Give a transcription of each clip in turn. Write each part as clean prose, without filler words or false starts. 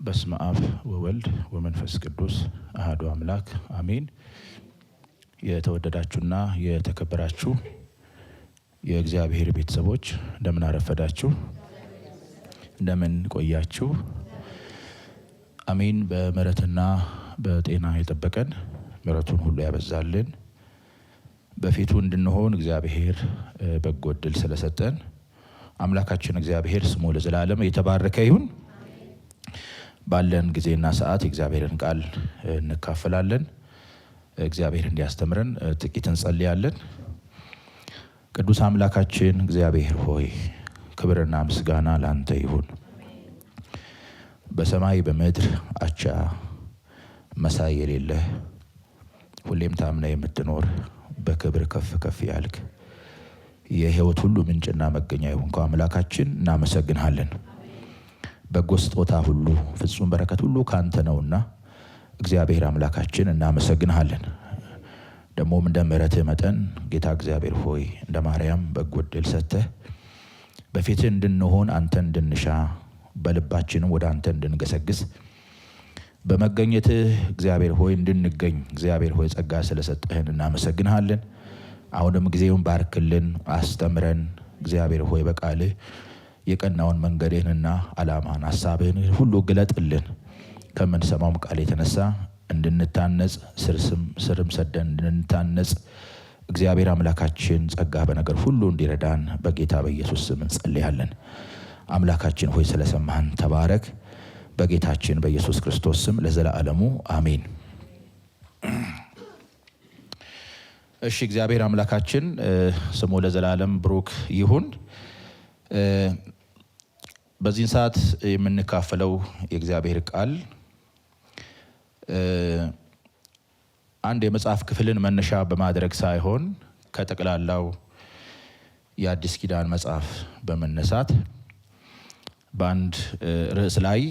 በስመ አብ ወወልድ ወመንፈስ ቅዱስ አሐዱ አምላክ አሜን። የተወደዳችሁና የተከበራችሁ የእግዚአብሔር ቤተሰቦች እንደምን አረፈዳችሁ? እንደምን ቆያችሁ? አሜን። በምሕረትና በጤና የጠበቀን ምሕረቱን ሁሉ ያበዛልን በፊቱ እንድንሆን እግዚአብሔር በጎ ዕድል ስለሰጠን አምላካችን እግዚአብሔር ስሙ ለዘላለም የተባረከ ይሁን። ባለን ጊዜና ሰዓት የእግዚአብሔርን ቃል እንካፈላለን። እግዚአብሔር እንዲያስተምረን ጥቂት እንጸልያለን። ቅዱስ አምላካችን እግዚአብሔር ሆይ ክብርና ምስጋና ላንተ ይሁን። በሰማይ በምድር አቻ መሳይ የሌለህ ሁሌም ታምነህ የምትኖር በክብር ከፍ ከፍ ያልክ የሕይወት ሁሉ ምንጭና መገኛ የሆንከው አምላካችን እናመሰግንሃለን። በጎ ስጦታ ሁሉ ፍጹም በረከት ሁሉ ካንተ ነውና እግዚአብሔር አምላካችን እናመሰግንሃለን። ደግሞም እንደ ምሕረትህ መጠን ጌታ እግዚአብሔር ሆይ እንደ ማርያም በጎ ዕድል ሰጥተህ በፊትህ እንድንሆን አንተን እንድንሻ በልባችንም ወደ አንተ እንድንገሰግስ በመገኘትህ እግዚአብሔር ሆይ እንድንገኝ እግዚአብሔር ሆይ ጸጋ ስለሰጠህን እናመሰግንሃለን። አሁንም ጊዜውን ባርክልን፣ አስተምረን። እግዚአብሔር ሆይ በቃልህ የቀናውን መንገድህንና ዓላማን ሐሳብህን ሁሉ ግለጥልን። ከምንሰማውም ቃል የተነሳ እንድንታነጽ ስርም ሰደን እንድንታነጽ እግዚአብሔር አምላካችን ጸጋ በነገር ሁሉ እንዲረዳን በጌታ በኢየሱስ ስም እንጸልያለን። አምላካችን ሆይ ስለሰማህን ተባረክ። በጌታችን በኢየሱስ ክርስቶስ ስም ለዘላለሙ አሜን። እሺ፣ እግዚአብሔር አምላካችን ስሙ ለዘላለም ብሩክ ይሁን። በዚህ ሰዓት የምንካፈለው የእግዚአብሔር ቃል አንድ የመጽሐፍ ክፍልን መነሻ በማድረግ ሳይሆን ከጠቅላላው የአዲስ ኪዳን መጽሐፍ በመነሳት በአንድ ርዕስ ላይ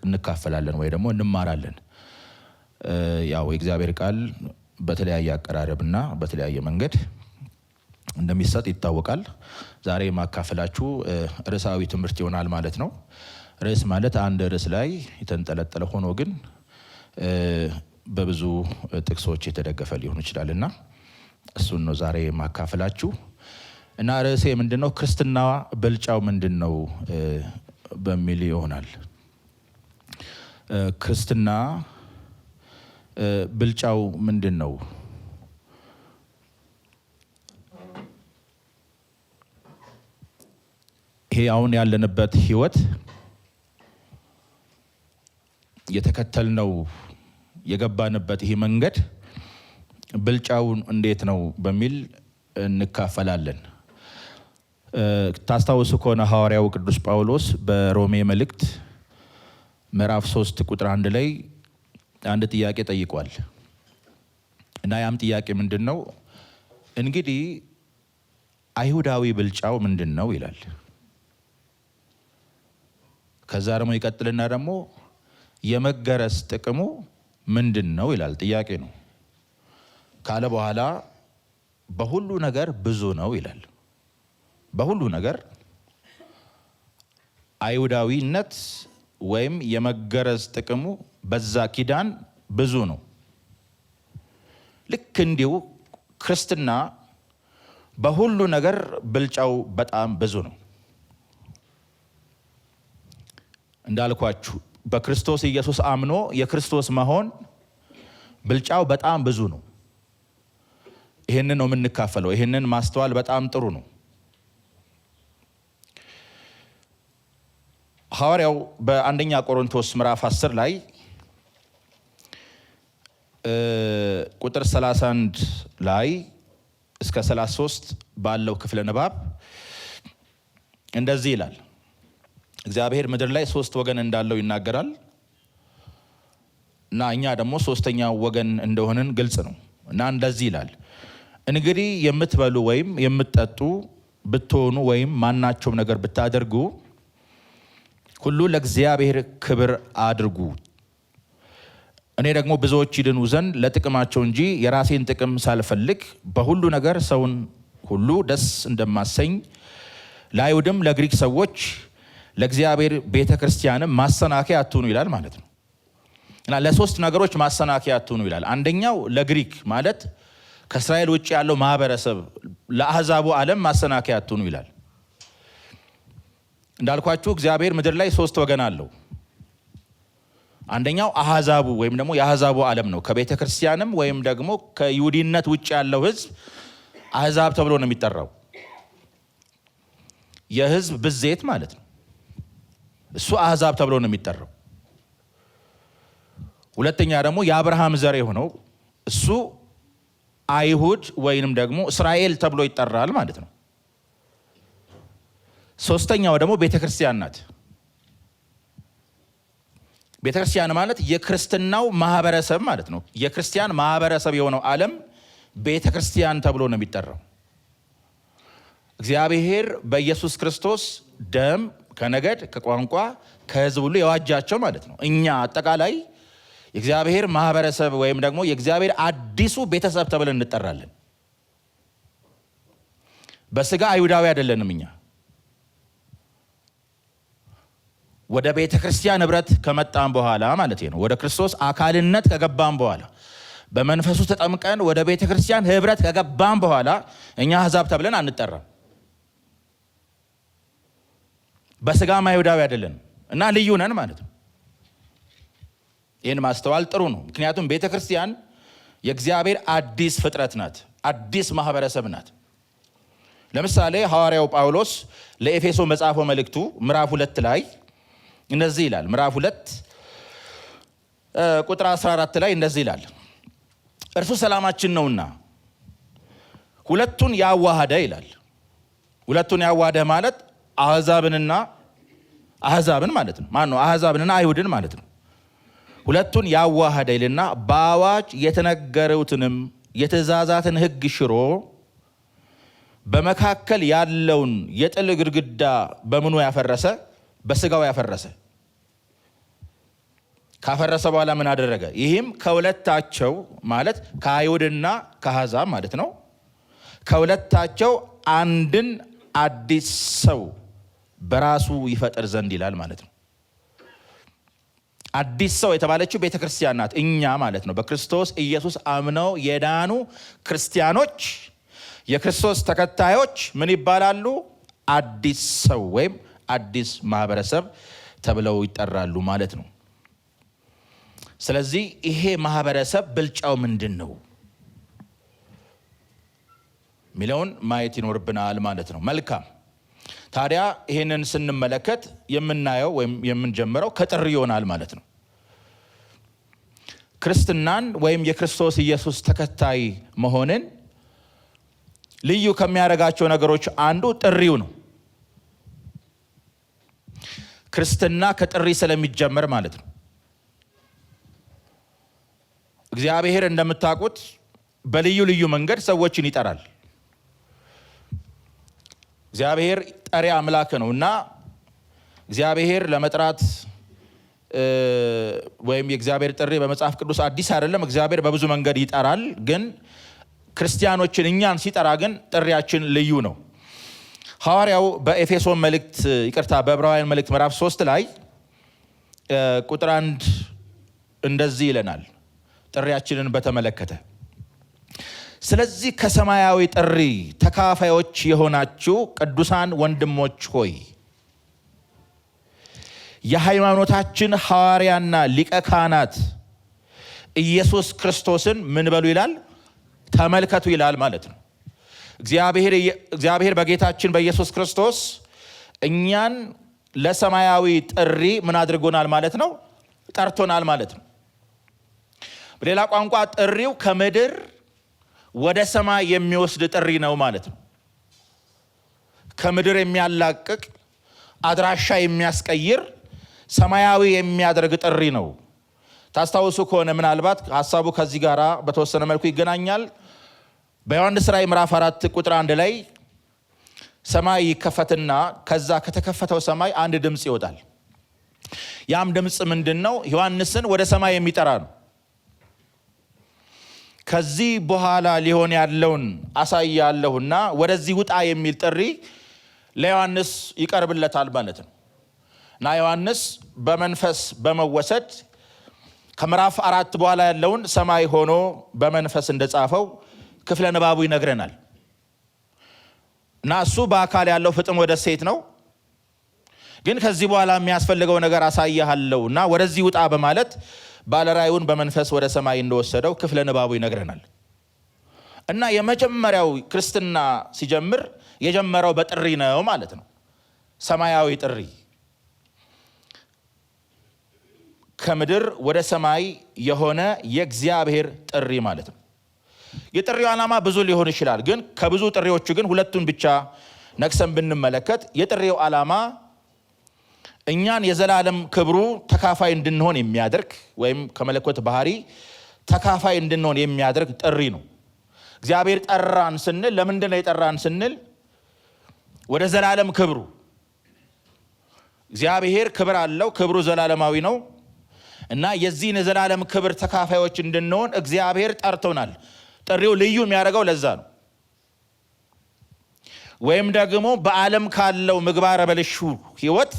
እንካፈላለን ወይ ደግሞ እንማራለን። ያው የእግዚአብሔር ቃል በተለያየ አቀራረብና በተለያየ መንገድ እንደሚሰጥ ይታወቃል። ዛሬ ማካፈላችሁ ርዕሳዊ ትምህርት ይሆናል ማለት ነው። ርዕስ ማለት አንድ ርዕስ ላይ የተንጠለጠለ ሆኖ ግን በብዙ ጥቅሶች የተደገፈ ሊሆን ይችላልና እሱን ነው ዛሬ ማካፈላችሁ። እና ርዕሴ ምንድነው? ክርስትና ብልጫው ምንድነው በሚል ይሆናል። ክርስትና ብልጫው ምንድነው? ይሄ አሁን ያለንበት ህይወት የተከተልነው የገባንበት ይሄ መንገድ ብልጫው እንዴት ነው በሚል እንካፈላለን። ታስታውሱ ከሆነ ሐዋርያው ቅዱስ ጳውሎስ በሮሜ መልእክት ምዕራፍ 3 ቁጥር 1 ላይ አንድ ጥያቄ ጠይቋል። እና ያም ጥያቄ ምንድነው? እንግዲህ አይሁዳዊ ብልጫው ምንድነው ይላል። ከዛ ደግሞ ይቀጥልና ደግሞ የመገረዝ ጥቅሙ ምንድነው ይላል። ጥያቄ ነው ካለ በኋላ በሁሉ ነገር ብዙ ነው ይላል። በሁሉ ነገር አይሁዳዊነት ወይም የመገረዝ ጥቅሙ በዛ ኪዳን ብዙ ነው። ልክ እንዲሁ ክርስትና በሁሉ ነገር ብልጫው በጣም ብዙ ነው። እንዳልኳችሁ በክርስቶስ ኢየሱስ አምኖ የክርስቶስ መሆን ብልጫው በጣም ብዙ ነው። ይሄንን ነው የምንካፈለው። ይሄንን ማስተዋል በጣም ጥሩ ነው። ሐዋርያው በአንደኛ ቆሮንቶስ ምዕራፍ 10 ላይ ቁጥር 31 ላይ እስከ 33 ባለው ክፍለ ንባብ እንደዚህ ይላል። እግዚአብሔር ምድር ላይ 3 ወገን እንዳለው ይናገራል እና እኛ ደግሞ 3ኛው ወገን እንደሆንን ግልጽ ነው። እና እንደዚህ ይላል፣ እንግዲህ የምትበሉ ወይም የምትጠጡ ብትሆኑ ወይም ማናቸውም ነገር ብታደርጉ ሁሉ ለእግዚአብሔር ክብር አድርጉ። እኔ ደግሞ ብዙዎች ይድኑ ዘንድ ለጥቅማቸው እንጂ የራሴን ጥቅም ሳልፈልግ በሁሉ ነገር ሰውን ሁሉ ደስ እንደማሰኝ ለአይሁድም ለግሪክ ሰዎች ለእግዚአብሔር ቤተክርስቲያንም ማሰናከያ አትሁኑ ይላል ማለት ነው። እና ለሶስት ነገሮች ማሰናከያ አትሁኑ ይላል። አንደኛው ለግሪክ ማለት ከእስራኤል ውጭ ያለው ማህበረሰብ ለአሕዛቡ ዓለም ማሰናከያ አትሁኑ ይላል። እንዳልኳችሁ እግዚአብሔር ምድር ላይ ሶስት ወገን አለው። አንደኛው አሕዛቡ ወይም ደግሞ የአሕዛቡ ዓለም ነው። ከቤተ ክርስቲያንም ወይም ደግሞ ከይሁዲነት ውጭ ያለው ህዝብ አሕዛብ ተብሎ ነው የሚጠራው። የህዝብ ብዜት ማለት ነው። እሱ አሕዛብ ተብሎ ነው የሚጠራው። ሁለተኛ ደግሞ የአብርሃም ዘር የሆነው እሱ አይሁድ ወይንም ደግሞ እስራኤል ተብሎ ይጠራል ማለት ነው። ሶስተኛው ደግሞ ቤተክርስቲያን ናት። ቤተክርስቲያን ማለት የክርስትናው ማህበረሰብ ማለት ነው። የክርስቲያን ማህበረሰብ የሆነው ዓለም ቤተክርስቲያን ተብሎ ነው የሚጠራው። እግዚአብሔር በኢየሱስ ክርስቶስ ደም ከነገድ፣ ከቋንቋ፣ ከህዝብ ሁሉ የዋጃቸው ማለት ነው። እኛ አጠቃላይ የእግዚአብሔር ማህበረሰብ ወይም ደግሞ የእግዚአብሔር አዲሱ ቤተሰብ ተብለን እንጠራለን። በስጋ አይሁዳዊ አይደለንም እኛ። ወደ ቤተ ክርስቲያን ህብረት ከመጣን በኋላ ማለት ነው፣ ወደ ክርስቶስ አካልነት ከገባን በኋላ በመንፈሱ ተጠምቀን ወደ ቤተ ክርስቲያን ህብረት ከገባን በኋላ እኛ አሕዛብ ተብለን አንጠራም። በስጋም አይሁዳዊ አይደለንም እና ልዩ ነን ማለት ነው። ይህን ማስተዋል ጥሩ ነው። ምክንያቱም ቤተ ክርስቲያን የእግዚአብሔር አዲስ ፍጥረት ናት፣ አዲስ ማህበረሰብ ናት። ለምሳሌ ሐዋርያው ጳውሎስ ለኤፌሶ መጽሐፈው መልእክቱ ምዕራፍ 2 ላይ እንደዚህ ይላል። ምዕራፍ 2 ቁጥር 14 ላይ እንደዚህ ይላል፣ እርሱ ሰላማችን ነውና ሁለቱን ያዋሃደ ይላል። ሁለቱን ያዋሃደ ማለት አሕዛብን ማለት ነው። ማን ነው? አሕዛብንና አይሁድን ማለት ነው። ሁለቱን ያዋሃደ ይልና በአዋጅ የተነገሩትንም የትእዛዛትን ሕግ ሽሮ በመካከል ያለውን የጥል ግድግዳ በምኑ ያፈረሰ? በስጋው ያፈረሰ። ካፈረሰ በኋላ ምን አደረገ? ይህም ከሁለታቸው ማለት ከአይሁድና ከአሕዛብ ማለት ነው፣ ከሁለታቸው አንድን አዲስ ሰው በራሱ ይፈጥር ዘንድ ይላል ማለት ነው። አዲስ ሰው የተባለችው ቤተክርስቲያን ናት፣ እኛ ማለት ነው። በክርስቶስ ኢየሱስ አምነው የዳኑ ክርስቲያኖች፣ የክርስቶስ ተከታዮች ምን ይባላሉ? አዲስ ሰው ወይም አዲስ ማህበረሰብ ተብለው ይጠራሉ ማለት ነው። ስለዚህ ይሄ ማህበረሰብ ብልጫው ምንድን ነው ሚለውን ማየት ይኖርብናል ማለት ነው። መልካም። ታዲያ ይሄንን ስንመለከት የምናየው ወይም የምንጀምረው ከጥሪ ይሆናል ማለት ነው። ክርስትናን ወይም የክርስቶስ ኢየሱስ ተከታይ መሆንን ልዩ ከሚያደርጋቸው ነገሮች አንዱ ጥሪው ነው። ክርስትና ከጥሪ ስለሚጀመር ማለት ነው። እግዚአብሔር እንደምታውቁት በልዩ ልዩ መንገድ ሰዎችን ይጠራል። እግዚአብሔር ጠሪ አምላክ ነው እና እግዚአብሔር ለመጥራት ወይም የእግዚአብሔር ጥሪ በመጽሐፍ ቅዱስ አዲስ አይደለም። እግዚአብሔር በብዙ መንገድ ይጠራል። ግን ክርስቲያኖችን እኛን ሲጠራ ግን ጥሪያችን ልዩ ነው። ሐዋርያው በኤፌሶን መልእክት በዕብራውያን መልእክት ምዕራፍ 3 ላይ ቁጥር 1 እንደዚህ ይለናል ጥሪያችንን በተመለከተ። ስለዚህ ከሰማያዊ ጥሪ ተካፋዮች የሆናችሁ ቅዱሳን ወንድሞች ሆይ የሃይማኖታችን ሐዋርያና ሊቀ ካህናት ኢየሱስ ክርስቶስን ምን በሉ ይላል? ተመልከቱ ይላል ማለት ነው። እግዚአብሔር በጌታችን በኢየሱስ ክርስቶስ እኛን ለሰማያዊ ጥሪ ምን አድርጎናል ማለት ነው? ጠርቶናል ማለት ነው። በሌላ ቋንቋ ጥሪው ከምድር ወደ ሰማይ የሚወስድ ጥሪ ነው ማለት ነው። ከምድር የሚያላቅቅ አድራሻ የሚያስቀይር ሰማያዊ የሚያደርግ ጥሪ ነው። ታስታውሱ ከሆነ ምናልባት ሐሳቡ ከዚህ ጋር በተወሰነ መልኩ ይገናኛል። በዮሐንስ ራዕይ ምዕራፍ 4 ቁጥር 1 ላይ ሰማይ ይከፈትና ከዛ ከተከፈተው ሰማይ አንድ ድምፅ ይወጣል። ያም ድምፅ ምንድነው? ዮሐንስን ወደ ሰማይ የሚጠራ ነው። ከዚህ በኋላ ሊሆን ያለውን አሳያለሁና ወደዚህ ውጣ የሚል ጥሪ ለዮሐንስ ይቀርብለታል ማለት ነው። እና ዮሐንስ በመንፈስ በመወሰድ ከምዕራፍ 4 በኋላ ያለውን ሰማይ ሆኖ በመንፈስ እንደጻፈው ክፍለ ንባቡ ይነግረናል። እና እሱ በአካል ያለው ፍጥሞ ደሴት ነው። ግን ከዚህ በኋላ የሚያስፈልገው ነገር አሳያለሁ እና ወደዚህ ውጣ በማለት ባለራእዩን በመንፈስ ወደ ሰማይ እንደወሰደው ክፍለ ንባቡ ይነግረናል። እና የመጀመሪያው ክርስትና ሲጀምር የጀመረው በጥሪ ነው ማለት ነው። ሰማያዊ ጥሪ፣ ከምድር ወደ ሰማይ የሆነ የእግዚአብሔር ጥሪ ማለት ነው። የጥሪው ዓላማ ብዙ ሊሆን ይችላል። ግን ከብዙ ጥሪዎቹ ግን ሁለቱን ብቻ ነክሰን ብንመለከት የጥሪው ዓላማ እኛን የዘላለም ክብሩ ተካፋይ እንድንሆን የሚያደርግ ወይም ከመለኮት ባህሪ ተካፋይ እንድንሆን የሚያደርግ ጥሪ ነው። እግዚአብሔር ጠራን ስንል ለምንድን ነው የጠራን ስንል ወደ ዘላለም ክብሩ። እግዚአብሔር ክብር አለው፣ ክብሩ ዘላለማዊ ነው እና የዚህን የዘላለም ክብር ተካፋዮች እንድንሆን እግዚአብሔር ጠርቶናል። ጥሪው ልዩ የሚያደርገው ለዛ ነው። ወይም ደግሞ በዓለም ካለው ምግባረ በልሹ ሕይወት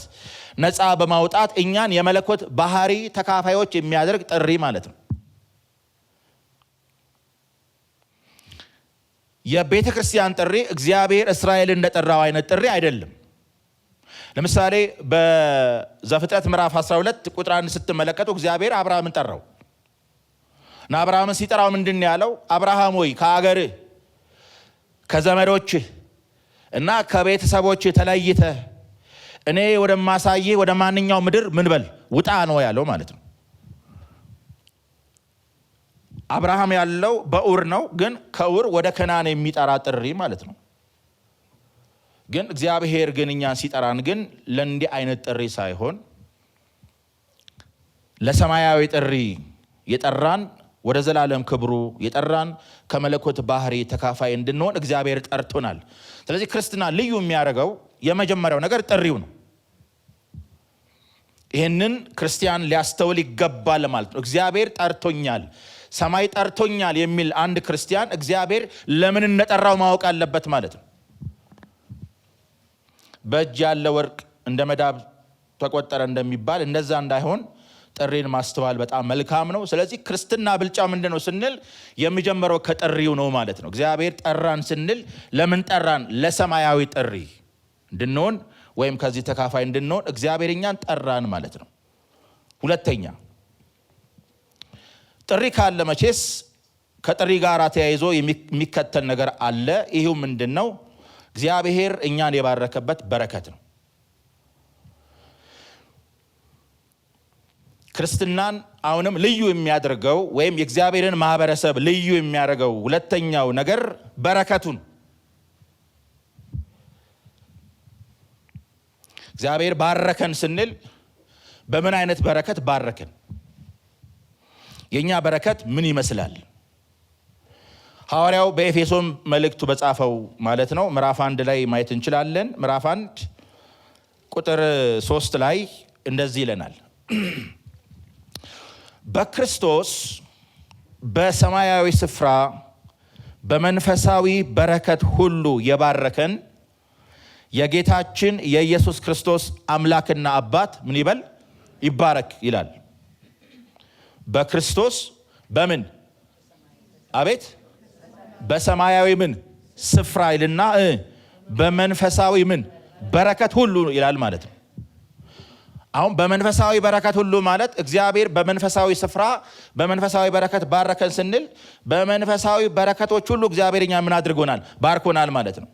ነፃ በማውጣት እኛን የመለኮት ባህሪ ተካፋዮች የሚያደርግ ጥሪ ማለት ነው። የቤተ ክርስቲያን ጥሪ እግዚአብሔር እስራኤል እንደጠራው አይነት ጥሪ አይደለም። ለምሳሌ በዘፍጥረት ምዕራፍ 12 ቁጥር 1 ስትመለከቱ እግዚአብሔር አብርሃምን ጠራው እና አብርሃምን ሲጠራው ምንድን ነው ያለው? አብርሃም ሆይ ከአገርህ ከዘመዶችህ እና ከቤተሰቦችህ ተለይተህ እኔ ወደማሳይህ ወደ ማንኛው ምድር ምን በል ውጣ ነው ያለው ማለት ነው። አብርሃም ያለው በኡር ነው፣ ግን ከኡር ወደ ከናን የሚጠራ ጥሪ ማለት ነው። ግን እግዚአብሔር ግን እኛን ሲጠራን ግን ለእንዲህ አይነት ጥሪ ሳይሆን ለሰማያዊ ጥሪ የጠራን፣ ወደ ዘላለም ክብሩ የጠራን፣ ከመለኮት ባህሪ ተካፋይ እንድንሆን እግዚአብሔር ጠርቶናል። ስለዚህ ክርስትና ልዩ የሚያደርገው የመጀመሪያው ነገር ጥሪው ነው። ይህንን ክርስቲያን ሊያስተውል ይገባል ማለት ነው። እግዚአብሔር ጠርቶኛል፣ ሰማይ ጠርቶኛል የሚል አንድ ክርስቲያን እግዚአብሔር ለምን እንደጠራው ማወቅ አለበት ማለት ነው። በእጅ ያለ ወርቅ እንደ መዳብ ተቆጠረ እንደሚባል እንደዛ እንዳይሆን ጥሪን ማስተዋል በጣም መልካም ነው። ስለዚህ ክርስትና ብልጫ ምንድን ነው ስንል የሚጀምረው ከጥሪው ነው ማለት ነው። እግዚአብሔር ጠራን ስንል ለምን ጠራን? ለሰማያዊ ጥሪ እንድንሆን ወይም ከዚህ ተካፋይ እንድንሆን እግዚአብሔር እኛን ጠራን ማለት ነው። ሁለተኛ ጥሪ ካለ መቼስ ከጥሪ ጋር ተያይዞ የሚከተል ነገር አለ። ይሄው ምንድን ነው? እግዚአብሔር እኛን የባረከበት በረከት ነው። ክርስትናን አሁንም ልዩ የሚያደርገው ወይም የእግዚአብሔርን ማህበረሰብ ልዩ የሚያደርገው ሁለተኛው ነገር በረከቱን። እግዚአብሔር ባረከን ስንል በምን አይነት በረከት ባረከን? የኛ በረከት ምን ይመስላል? ሐዋርያው በኤፌሶን መልእክቱ በጻፈው ማለት ነው ምዕራፍ 1 ላይ ማየት እንችላለን። ምዕራፍ 1 ቁጥር 3 ላይ እንደዚህ ይለናል። በክርስቶስ በሰማያዊ ስፍራ በመንፈሳዊ በረከት ሁሉ የባረከን የጌታችን የኢየሱስ ክርስቶስ አምላክና አባት ምን ይበል? ይባረክ ይላል። በክርስቶስ በምን? አቤት በሰማያዊ ምን ስፍራ ይልና በመንፈሳዊ ምን በረከት ሁሉ ይላል ማለት ነው። አሁን በመንፈሳዊ በረከት ሁሉ ማለት እግዚአብሔር በመንፈሳዊ ስፍራ በመንፈሳዊ በረከት ባረከን ስንል በመንፈሳዊ በረከቶች ሁሉ እግዚአብሔር እኛ ምን አድርጎናል? ባርኮናል ማለት ነው።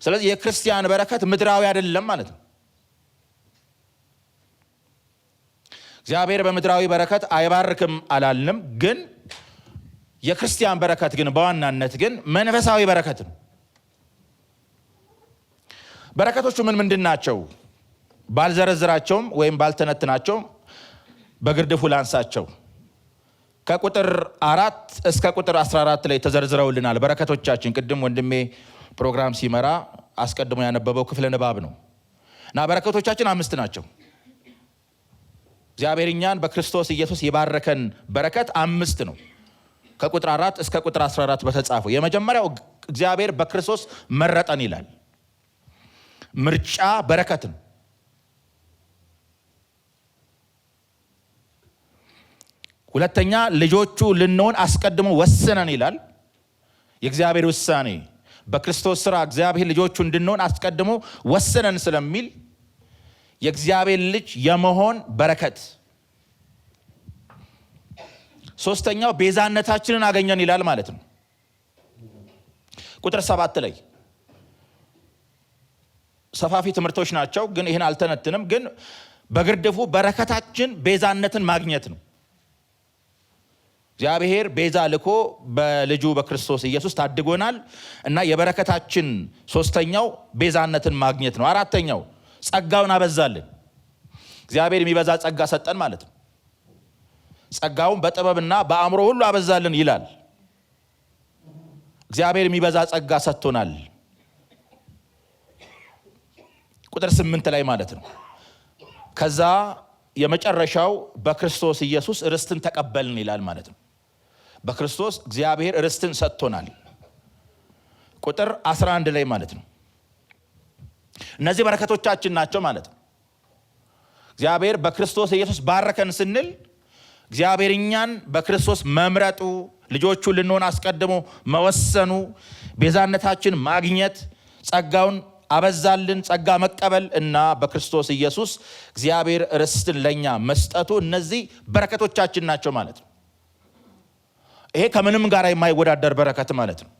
ስለዚህ የክርስቲያን በረከት ምድራዊ አይደለም ማለት ነው። እግዚአብሔር በምድራዊ በረከት አይባርክም አላልንም። ግን የክርስቲያን በረከት ግን በዋናነት ግን መንፈሳዊ በረከት ነው። በረከቶቹ ምን ምንድን ናቸው? ባልዘረዝራቸውም ወይም ባልተነትናቸውም በግርድፉ ላንሳቸው። ከቁጥር 4 እስከ ቁጥር 14 ላይ ተዘርዝረውልናል በረከቶቻችን። ቅድም ወንድሜ ፕሮግራም ሲመራ አስቀድሞ ያነበበው ክፍለ ንባብ ነው እና በረከቶቻችን 5 ናቸው። እግዚአብሔር እኛን በክርስቶስ ኢየሱስ የባረከን በረከት 5 ነው። ከቁጥር 4 እስከ ቁጥር 14 በተጻፈው የመጀመሪያው እግዚአብሔር በክርስቶስ መረጠን ይላል። ምርጫ በረከትን ሁለተኛ ልጆቹ ልንሆን አስቀድሞ ወሰነን ይላል። የእግዚአብሔር ውሳኔ በክርስቶስ ሥራ እግዚአብሔር ልጆቹ እንድንሆን አስቀድሞ ወሰነን ስለሚል የእግዚአብሔር ልጅ የመሆን በረከት። ሶስተኛው ቤዛነታችንን አገኘን ይላል ማለት ነው። ቁጥር 7 ላይ ሰፋፊ ትምህርቶች ናቸው፣ ግን ይህን አልተነትንም። ግን በግርድፉ በረከታችን ቤዛነትን ማግኘት ነው። እግዚአብሔር ቤዛ ልኮ በልጁ በክርስቶስ ኢየሱስ ታድጎናል እና የበረከታችን ሶስተኛው ቤዛነትን ማግኘት ነው። አራተኛው ጸጋውን አበዛልን። እግዚአብሔር የሚበዛ ጸጋ ሰጠን ማለት ነው። ጸጋውን በጥበብና በአእምሮ ሁሉ አበዛልን ይላል። እግዚአብሔር የሚበዛ ጸጋ ሰጥቶናል። ቁጥር 8 ላይ ማለት ነው። ከዛ የመጨረሻው በክርስቶስ ኢየሱስ ርስትን ተቀበልን ይላል ማለት ነው። በክርስቶስ እግዚአብሔር ርስትን ሰጥቶናል። ቁጥር 11 ላይ ማለት ነው። እነዚህ በረከቶቻችን ናቸው ማለት ነው። እግዚአብሔር በክርስቶስ ኢየሱስ ባረከን ስንል እግዚአብሔር እኛን በክርስቶስ መምረጡ፣ ልጆቹ ልንሆን አስቀድሞ መወሰኑ፣ ቤዛነታችን ማግኘት፣ ጸጋውን አበዛልን፣ ጸጋ መቀበል እና በክርስቶስ ኢየሱስ እግዚአብሔር ርስትን ለኛ መስጠቱ እነዚህ በረከቶቻችን ናቸው ማለት ነው። ይሄ ከምንም ጋር የማይወዳደር በረከት ማለት ነው።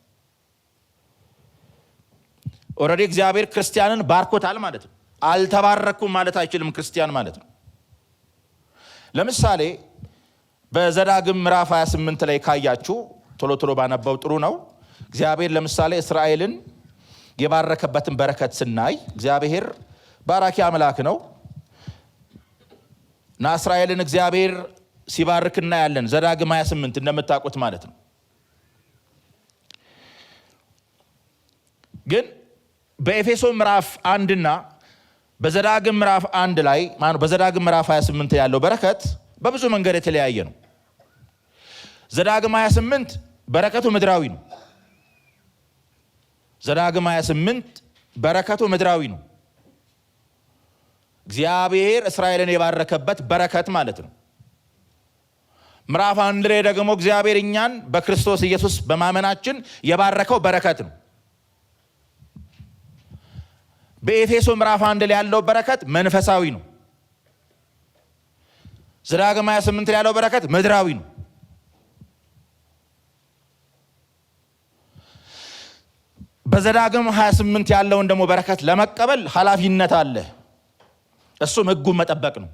ኦልሬዲ እግዚአብሔር ክርስቲያንን ባርኮታል ማለት ነው። አልተባረኩም ማለት አይችልም ክርስቲያን ማለት ነው። ለምሳሌ በዘዳግም ምዕራፍ 28 ላይ ካያችሁ ቶሎ ቶሎ ባነበው ጥሩ ነው። እግዚአብሔር ለምሳሌ እስራኤልን የባረከበትን በረከት ስናይ እግዚአብሔር ባራኪ አምላክ ነው እና እስራኤልን እግዚአብሔር ሲባርክ እናያለን። ዘዳግም 28 እንደምታውቁት ማለት ነው። ግን በኤፌሶን ምዕራፍ 1 እና በዘዳግም ምዕራፍ 1 ላይ በዘዳግም ምዕራፍ 28 ያለው በረከት በብዙ መንገድ የተለያየ ነው። ዘዳግም 28 በረከቱ ምድራዊ ነው። ዘዳግም 28 በረከቱ ምድራዊ ነው። እግዚአብሔር እስራኤልን የባረከበት በረከት ማለት ነው። ምዕራፍ 1 ላይ ደግሞ እግዚአብሔር እኛን በክርስቶስ ኢየሱስ በማመናችን የባረከው በረከት ነው። በኤፌሶ ምዕራፍ 1 ላይ ያለው በረከት መንፈሳዊ ነው። ዘዳግም 28 ላይ ያለው በረከት ምድራዊ ነው። በዘዳግም 28 ያለውን ደግሞ በረከት ለመቀበል ኃላፊነት አለ። እሱም ሕጉን መጠበቅ ነው።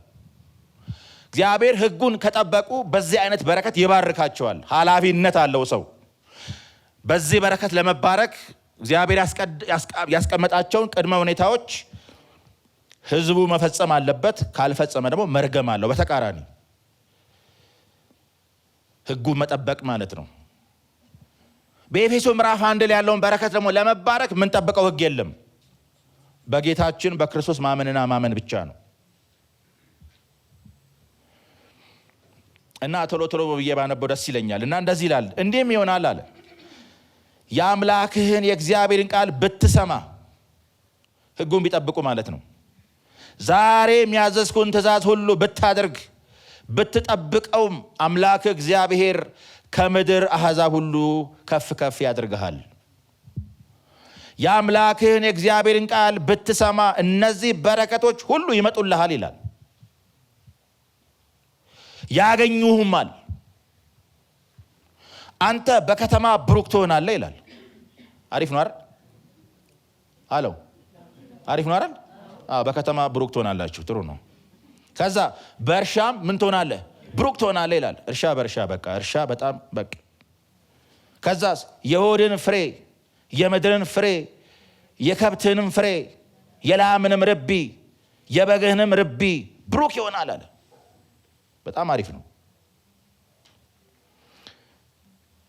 እግዚአብሔር ሕጉን ከጠበቁ በዚህ አይነት በረከት ይባርካቸዋል። ኃላፊነት አለው ሰው። በዚህ በረከት ለመባረክ እግዚአብሔር ያስቀመጣቸውን ቅድመ ሁኔታዎች ሕዝቡ መፈጸም አለበት። ካልፈጸመ ደግሞ መርገም አለው። በተቃራኒ ሕጉን መጠበቅ ማለት ነው። በኤፌሶ ምዕራፍ 1 ላይ ያለውን በረከት ደግሞ ለመባረክ የምንጠብቀው ሕግ የለም። በጌታችን በክርስቶስ ማመንና ማመን ብቻ ነው። እና ቶሎ ቶሎ ብዬ ባነበው ደስ ይለኛል። እና እንደዚህ ይላል፣ እንዲህም ይሆናል አለ የአምላክህን የእግዚአብሔርን ቃል ብትሰማ፣ ሕጉን ቢጠብቁ ማለት ነው። ዛሬ የሚያዘዝኩን ትእዛዝ ሁሉ ብታደርግ ብትጠብቀውም አምላክ እግዚአብሔር ከምድር አሕዛብ ሁሉ ከፍ ከፍ ያደርግሃል። የአምላክህን የእግዚአብሔርን ቃል ብትሰማ እነዚህ በረከቶች ሁሉ ይመጡልሃል ይላል፣ ያገኙህማል። አንተ በከተማ ብሩክ ትሆናለህ ይላል። አሪፍ ነው አይደል? አለው አሪፍ ነው አይደል? በከተማ ብሩክ ትሆናላችሁ። ጥሩ ነው። ከዛ በእርሻም ምን ትሆናለህ? ብሩክ ትሆናለህ ይላል። እርሻ በእርሻ በቃ እርሻ በጣም በቃ። ከዛስ የሆድን ፍሬ፣ የምድርን ፍሬ፣ የከብትህንም ፍሬ፣ የላምንም ርቢ፣ የበግህንም ርቢ ብሩክ ይሆናል አለ። በጣም አሪፍ ነው።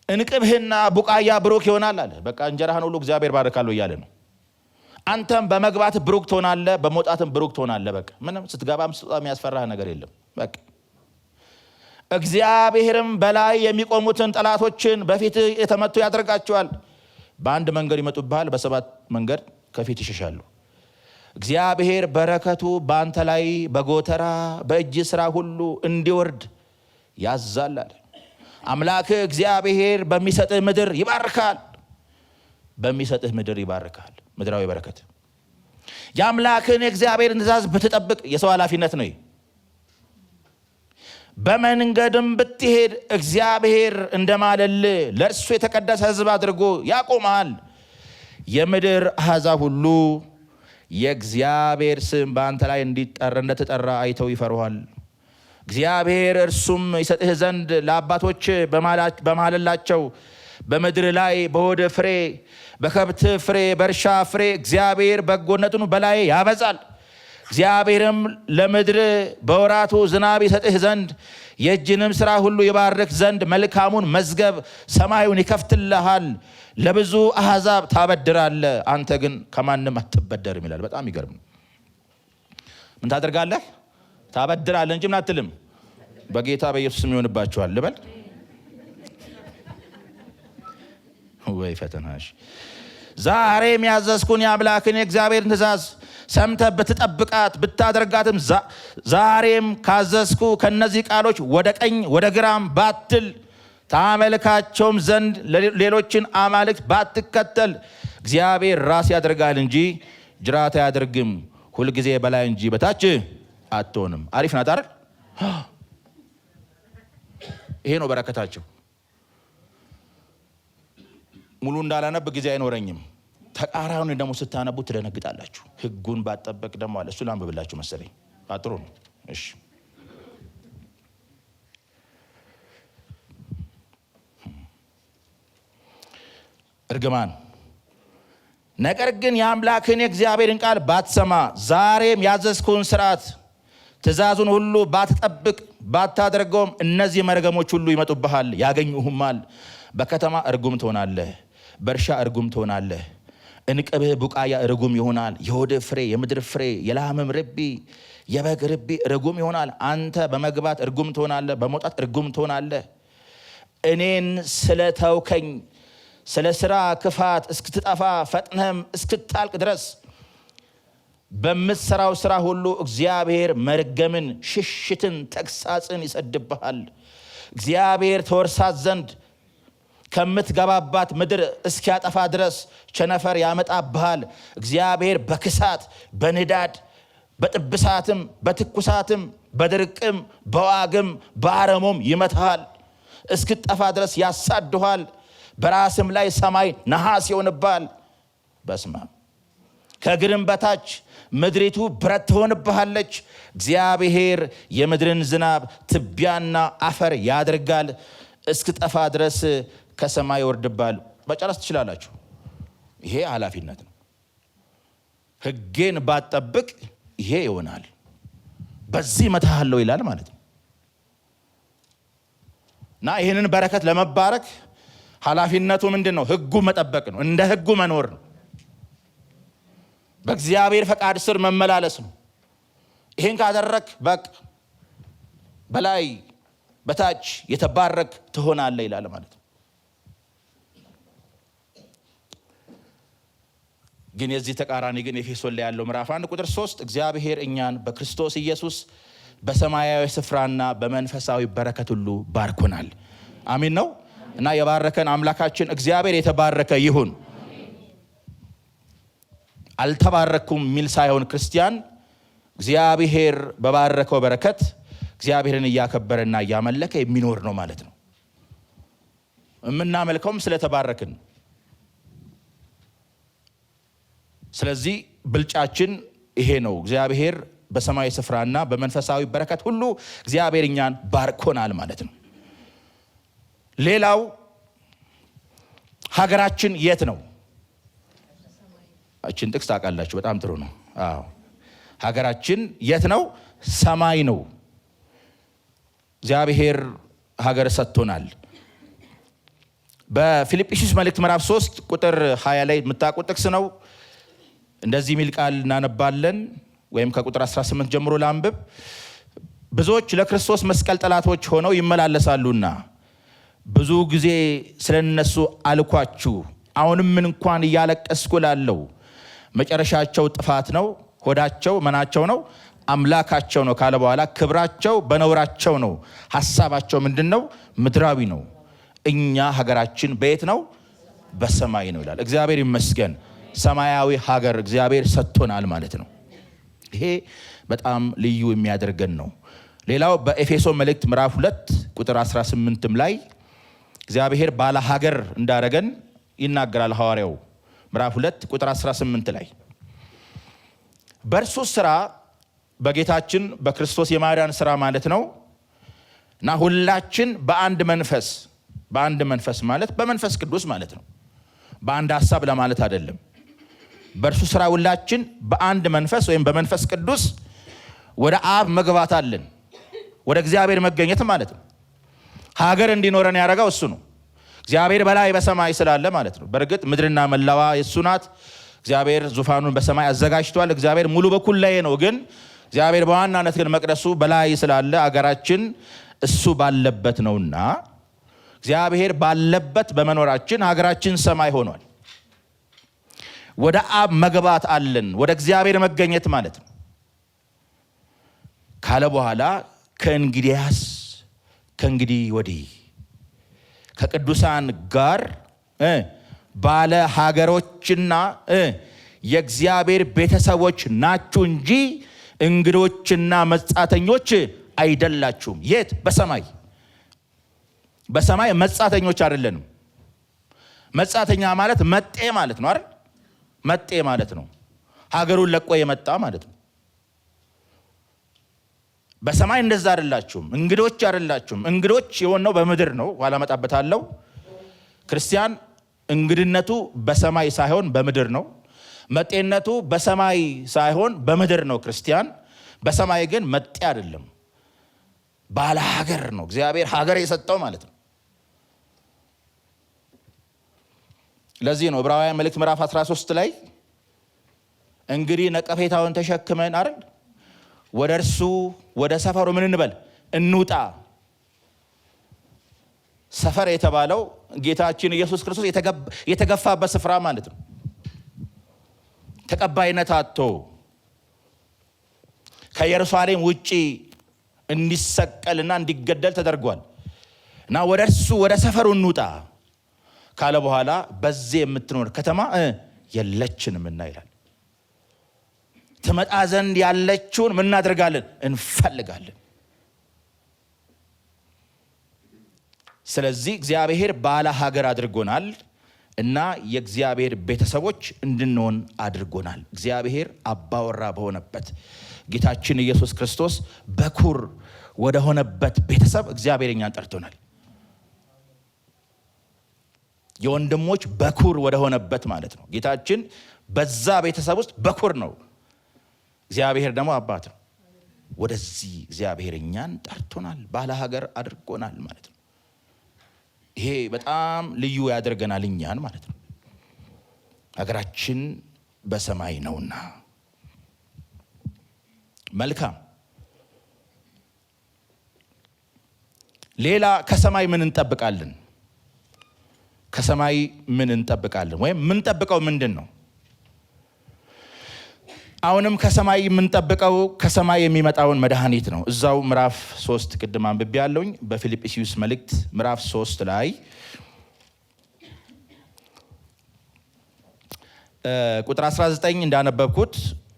እንቅብህና ቡቃያ ብሩክ ይሆናል አለ። በቃ እንጀራህን ሁሉ እግዚአብሔር ባርካለሁ እያለ ነው። አንተም በመግባት ብሩክ ትሆናለህ፣ በመውጣትም ብሩክ ትሆናለህ። በቃ ምንም ስትገባም ስትወጣም የሚያስፈራህ ነገር የለም። በቃ እግዚአብሔርም በላይ የሚቆሙትን ጠላቶችን በፊት የተመቱ ያደርጋቸዋል። በአንድ መንገድ ይመጡብሃል፣ በሰባት መንገድ ከፊት ይሸሻሉ። እግዚአብሔር በረከቱ በአንተ ላይ በጎተራ በእጅ ስራ ሁሉ እንዲወርድ ያዛል አለ። አምላክ እግዚአብሔር በሚሰጥህ ምድር ይባርካል። በሚሰጥህ ምድር ይባርካል። ምድራዊ በረከት የአምላክን የእግዚአብሔርን ትእዛዝ ብትጠብቅ የሰው ኃላፊነት ነው። በመንገድም ብትሄድ እግዚአብሔር እንደማለልህ ለእርሱ የተቀደሰ ሕዝብ አድርጎ ያቆምሃል። የምድር አሕዛብ ሁሉ የእግዚአብሔር ስም በአንተ ላይ እንደተጠራ አይተው ይፈሩሃል። እግዚአብሔር እርሱም ይሰጥህ ዘንድ ለአባቶች በማለላቸው በምድር ላይ በሆድ ፍሬ፣ በከብት ፍሬ፣ በእርሻ ፍሬ እግዚአብሔር በጎነቱን በላይ ያበዛል። እግዚአብሔርም ለምድር በወራቱ ዝናብ ይሰጥህ ዘንድ የእጅንም ሥራ ሁሉ ይባርክ ዘንድ መልካሙን መዝገብ ሰማዩን ይከፍትልሃል። ለብዙ አሕዛብ ታበድራለህ፣ አንተ ግን ከማንም አትበደርም ይላል። በጣም ይገርም። ምን ታደርጋለህ? ታበድራለህ እንጂ ምን አትልም። በጌታ በኢየሱስ ስም ይሆንባችኋል ልበል ወይ ፈተናሽ። ዛሬም ያዘዝኩን የአምላክን የእግዚአብሔርን ትእዛዝ ሰምተህ ብትጠብቃት ብታደርጋትም ዛሬም ካዘዝኩ ከነዚህ ቃሎች ወደ ቀኝ ወደ ግራም ባትል ታመልካቸውም ዘንድ ሌሎችን አማልክት ባትከተል እግዚአብሔር ራስ ያደርጋል እንጂ ጅራት አያደርግም። ሁልጊዜ በላይ እንጂ በታች አትሆንም። አሪፍ ናት አይደል? ይሄ ነው በረከታቸው። ሙሉ እንዳላነብ ጊዜ አይኖረኝም። ተቃራኒ ደግሞ ስታነቡ ትደነግጣላችሁ። ሕጉን ባጠበቅ ደግሞ አለ። እሱ ላንብብላችሁ መሰለኝ። አጥሩ ነው። እሺ እርግማን። ነገር ግን የአምላክን የእግዚአብሔርን ቃል ባትሰማ ዛሬም ያዘዝኩን ሥርዓት ትእዛዙን ሁሉ ባትጠብቅ ባታደርገውም እነዚህ መርገሞች ሁሉ ይመጡብሃል፣ ያገኙሁማል። በከተማ እርጉም ትሆናለህ፣ በእርሻ እርጉም ትሆናለህ። እንቅብህ ቡቃያ ርጉም ይሆናል። የሆድህ ፍሬ፣ የምድር ፍሬ፣ የላምም ርቢ፣ የበግ ርቢ ርጉም ይሆናል። አንተ በመግባት እርጉም ትሆናለህ፣ በመውጣት እርጉም ትሆናለህ። እኔን ስለተውከኝ ስለ ሥራ ክፋት እስክትጠፋ ፈጥነህም እስክታልቅ ድረስ በምትሠራው ሥራ ሁሉ እግዚአብሔር መርገምን፣ ሽሽትን፣ ተግሳጽን ይሰድብሃል። እግዚአብሔር ተወርሳት ዘንድ ከምትገባባት ምድር እስኪያጠፋ ድረስ ቸነፈር ያመጣብሃል። እግዚአብሔር በክሳት በንዳድ በጥብሳትም በትኩሳትም በድርቅም በዋግም በአረሞም ይመታሃል። እስክጠፋ ድረስ ያሳድኋል። በራስም ላይ ሰማይ ነሐስ ይሆንብሃል። በስመ አብ። ከእግርም በታች ምድሪቱ ብረት ትሆንብሃለች። እግዚአብሔር የምድርን ዝናብ ትቢያና አፈር ያደርጋል። እስክጠፋ ድረስ ከሰማይ ይወርድብሃል። መጨረስ ትችላላችሁ። ይሄ ኃላፊነት ነው። ሕጌን ባትጠብቅ ይሄ ይሆናል፣ በዚህ እመታሃለሁ ይላል ማለት ነው። እና ይህንን በረከት ለመባረክ ኃላፊነቱ ምንድን ነው? ሕጉ መጠበቅ ነው። እንደ ሕጉ መኖር ነው። በእግዚአብሔር ፈቃድ ስር መመላለስ ነው። ይህን ካደረክ በቃ በላይ በታች የተባረክ ትሆናለህ ይላል ማለት ነው። ግን የዚህ ተቃራኒ ግን ኤፌሶን ላይ ያለው ምዕራፍ 1 ቁጥር 3 እግዚአብሔር እኛን በክርስቶስ ኢየሱስ በሰማያዊ ስፍራና በመንፈሳዊ በረከት ሁሉ ባርኮናል። አሜን ነው። እና የባረከን አምላካችን እግዚአብሔር የተባረከ ይሁን። አልተባረኩም የሚል ሳይሆን ክርስቲያን እግዚአብሔር በባረከው በረከት እግዚአብሔርን እያከበረና እያመለከ የሚኖር ነው ማለት ነው። የምናመልከውም ስለተባረክን። ስለዚህ ብልጫችን ይሄ ነው። እግዚአብሔር በሰማያዊ ስፍራና በመንፈሳዊ በረከት ሁሉ እግዚአብሔር እኛን ባርኮናል ማለት ነው። ሌላው ሀገራችን የት ነው? እችን ጥቅስ ታውቃላችሁ። በጣም ጥሩ ነው። አዎ ሀገራችን የት ነው? ሰማይ ነው። እግዚአብሔር ሀገር ሰጥቶናል። በፊልጵስዩስ መልእክት ምዕራፍ 3 ቁጥር 20 ላይ የምታውቁት ጥቅስ ነው። እንደዚህ የሚል ቃል እናነባለን፣ ወይም ከቁጥር 18 ጀምሮ ላንብብ። ብዙዎች ለክርስቶስ መስቀል ጠላቶች ሆነው ይመላለሳሉና ብዙ ጊዜ ስለነሱ አልኳችሁ። አሁንም እንኳን እያለቀስኩ ላለው መጨረሻቸው ጥፋት ነው፣ ሆዳቸው መናቸው ነው፣ አምላካቸው ነው ካለ በኋላ ክብራቸው በነውራቸው ነው፣ ሐሳባቸው ምንድነው? ምድራዊ ነው። እኛ ሀገራችን በየት ነው? በሰማይ ነው ይላል። እግዚአብሔር ይመስገን። ሰማያዊ ሀገር እግዚአብሔር ሰጥቶናል ማለት ነው። ይሄ በጣም ልዩ የሚያደርገን ነው። ሌላው በኤፌሶን መልእክት ምዕራፍ 2 ቁጥር 18 ላይ እግዚአብሔር ባለ ሀገር እንዳረገን ይናገራል ሐዋርያው። ምዕራፍ 2 ቁጥር 18 ላይ በእርሱ ስራ በጌታችን በክርስቶስ የማዳን ስራ ማለት ነው እና ሁላችን በአንድ መንፈስ ማለት በመንፈስ ቅዱስ ማለት ነው። በአንድ ሐሳብ ለማለት አይደለም። በእርሱ ስራ ሁላችን በአንድ መንፈስ ወይም በመንፈስ ቅዱስ ወደ አብ መግባት አለን፣ ወደ እግዚአብሔር መገኘት ማለት ነው። ሀገር እንዲኖረን ያደረገው እሱ ነው። እግዚአብሔር በላይ በሰማይ ስላለ ማለት ነው። በእርግጥ ምድርና መላዋ የእሱ ናት። እግዚአብሔር ዙፋኑን በሰማይ አዘጋጅቷል። እግዚአብሔር ሙሉ በኩል ላይ ነው። ግን እግዚአብሔር በዋናነት ግን መቅደሱ በላይ ስላለ አገራችን እሱ ባለበት ነውና እግዚአብሔር ባለበት በመኖራችን ሀገራችን ሰማይ ሆኗል። ወደ አብ መግባት አለን፣ ወደ እግዚአብሔር መገኘት ማለት ነው ካለ በኋላ ከእንግዲህ ወዲህ ከቅዱሳን ጋር ባለ ሀገሮችና የእግዚአብሔር ቤተሰቦች ናችሁ እንጂ እንግዶችና መጻተኞች አይደላችሁም። የት? በሰማይ። በሰማይ መጻተኞች አይደለንም። መጻተኛ ማለት መጤ ማለት ነው አይደል? መጤ ማለት ነው ሀገሩን ለቆ የመጣ ማለት ነው። በሰማይ እንደዛ አይደላችሁም፣ እንግዶች አይደላችሁም። እንግዶች የሆነው በምድር ነው፣ ኋላ እመጣበታለሁ። ክርስቲያን እንግድነቱ በሰማይ ሳይሆን በምድር ነው። መጤነቱ በሰማይ ሳይሆን በምድር ነው። ክርስቲያን በሰማይ ግን መጤ አይደለም፣ ባለ ሀገር ነው። እግዚአብሔር ሀገር የሰጠው ማለት ነው። ለዚህ ነው ዕብራውያን መልእክት ምዕራፍ 13 ላይ እንግዲህ ነቀፌታውን ተሸክመን አይደል ወደ እርሱ ወደ ሰፈሩ ምን እንበል? እንውጣ። ሰፈር የተባለው ጌታችን ኢየሱስ ክርስቶስ የተገፋበት ስፍራ ማለት ነው። ተቀባይነት አጥቶ ከኢየሩሳሌም ውጪ እንዲሰቀልና እንዲገደል ተደርጓል እና ወደ እርሱ ወደ ሰፈሩ እንውጣ ካለ በኋላ በዚህ የምትኖር ከተማ የለችንምና ይላል። ትመጣ ዘንድ ያለችውን ምን እናደርጋለን? እንፈልጋለን። ስለዚህ እግዚአብሔር ባለ ሀገር አድርጎናል እና የእግዚአብሔር ቤተሰቦች እንድንሆን አድርጎናል። እግዚአብሔር አባወራ በሆነበት ጌታችን ኢየሱስ ክርስቶስ በኩር ወደ ሆነበት ቤተሰብ እግዚአብሔር እኛን ጠርቶናል። የወንድሞች በኩር ወደ ሆነበት ማለት ነው። ጌታችን በዛ ቤተሰብ ውስጥ በኩር ነው። እግዚአብሔር ደግሞ አባት ነው። ወደዚህ እግዚአብሔር እኛን ጠርቶናል፣ ባለ ሀገር አድርጎናል ማለት ነው። ይሄ በጣም ልዩ ያደርገናል እኛን ማለት ነው። ሀገራችን በሰማይ ነውና መልካም። ሌላ ከሰማይ ምን እንጠብቃለን? ከሰማይ ምን እንጠብቃለን? ወይም የምንጠብቀው ምንድን ነው? አሁንም ከሰማይ የምንጠብቀው ከሰማይ የሚመጣውን መድኃኒት ነው። እዛው ምዕራፍ 3 ቅድም አንብቤ ያለውኝ በፊልጵስዩስ መልእክት ምዕራፍ 3 ላይ ቁጥር 19 እንዳነበብኩት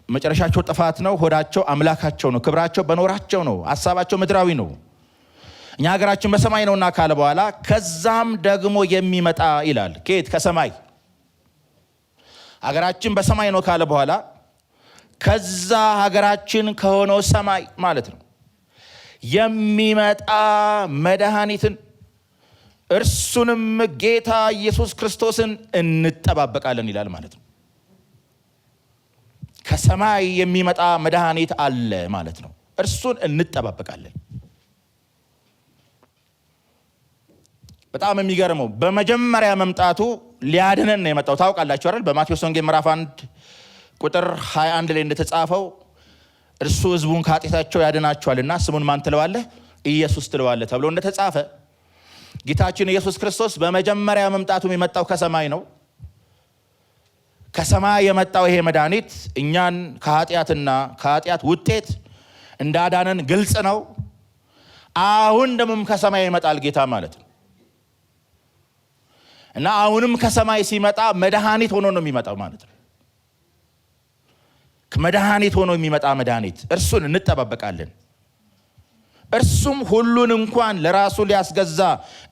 መጨረሻቸው ጥፋት ነው፣ ሆዳቸው አምላካቸው ነው፣ ክብራቸው በኖራቸው ነው፣ ሐሳባቸው ምድራዊ ነው። እኛ ሀገራችን በሰማይ ነውና ካለ በኋላ ከዛም ደግሞ የሚመጣ ይላል። ከየት? ከሰማይ። ሀገራችን በሰማይ ነው ካለ በኋላ ከዛ ሀገራችን ከሆነው ሰማይ ማለት ነው የሚመጣ መድኃኒትን እርሱንም ጌታ ኢየሱስ ክርስቶስን እንጠባበቃለን ይላል ማለት ነው። ከሰማይ የሚመጣ መድኃኒት አለ ማለት ነው። እርሱን እንጠባበቃለን። በጣም የሚገርመው በመጀመሪያ መምጣቱ ሊያድነን ነው የመጣው። ታውቃላችሁ አይደል? በማቴዎስ ወንጌል ምዕራፍ 1 ቁጥር 21 ላይ እንደተጻፈው እርሱ ሕዝቡን ከኃጢአታቸው ያድናቸዋልና ስሙን ማን ትለዋለህ? ኢየሱስ ትለዋለህ ተብሎ እንደተጻፈ ጌታችን ኢየሱስ ክርስቶስ በመጀመሪያ መምጣቱ የመጣው ከሰማይ ነው። ከሰማይ የመጣው ይሄ መድኃኒት እኛን ከኃጢአትና ከኃጢአት ውጤት እንዳዳነን ግልጽ ነው። አሁን ደግሞ ከሰማይ ይመጣል ጌታ ማለት ነው። እና አሁንም ከሰማይ ሲመጣ መድኃኒት ሆኖ ነው የሚመጣው ማለት ነው። ከመድኃኒት ሆኖ የሚመጣ መድኃኒት እርሱን እንጠባበቃለን። እርሱም ሁሉን እንኳን ለራሱ ሊያስገዛ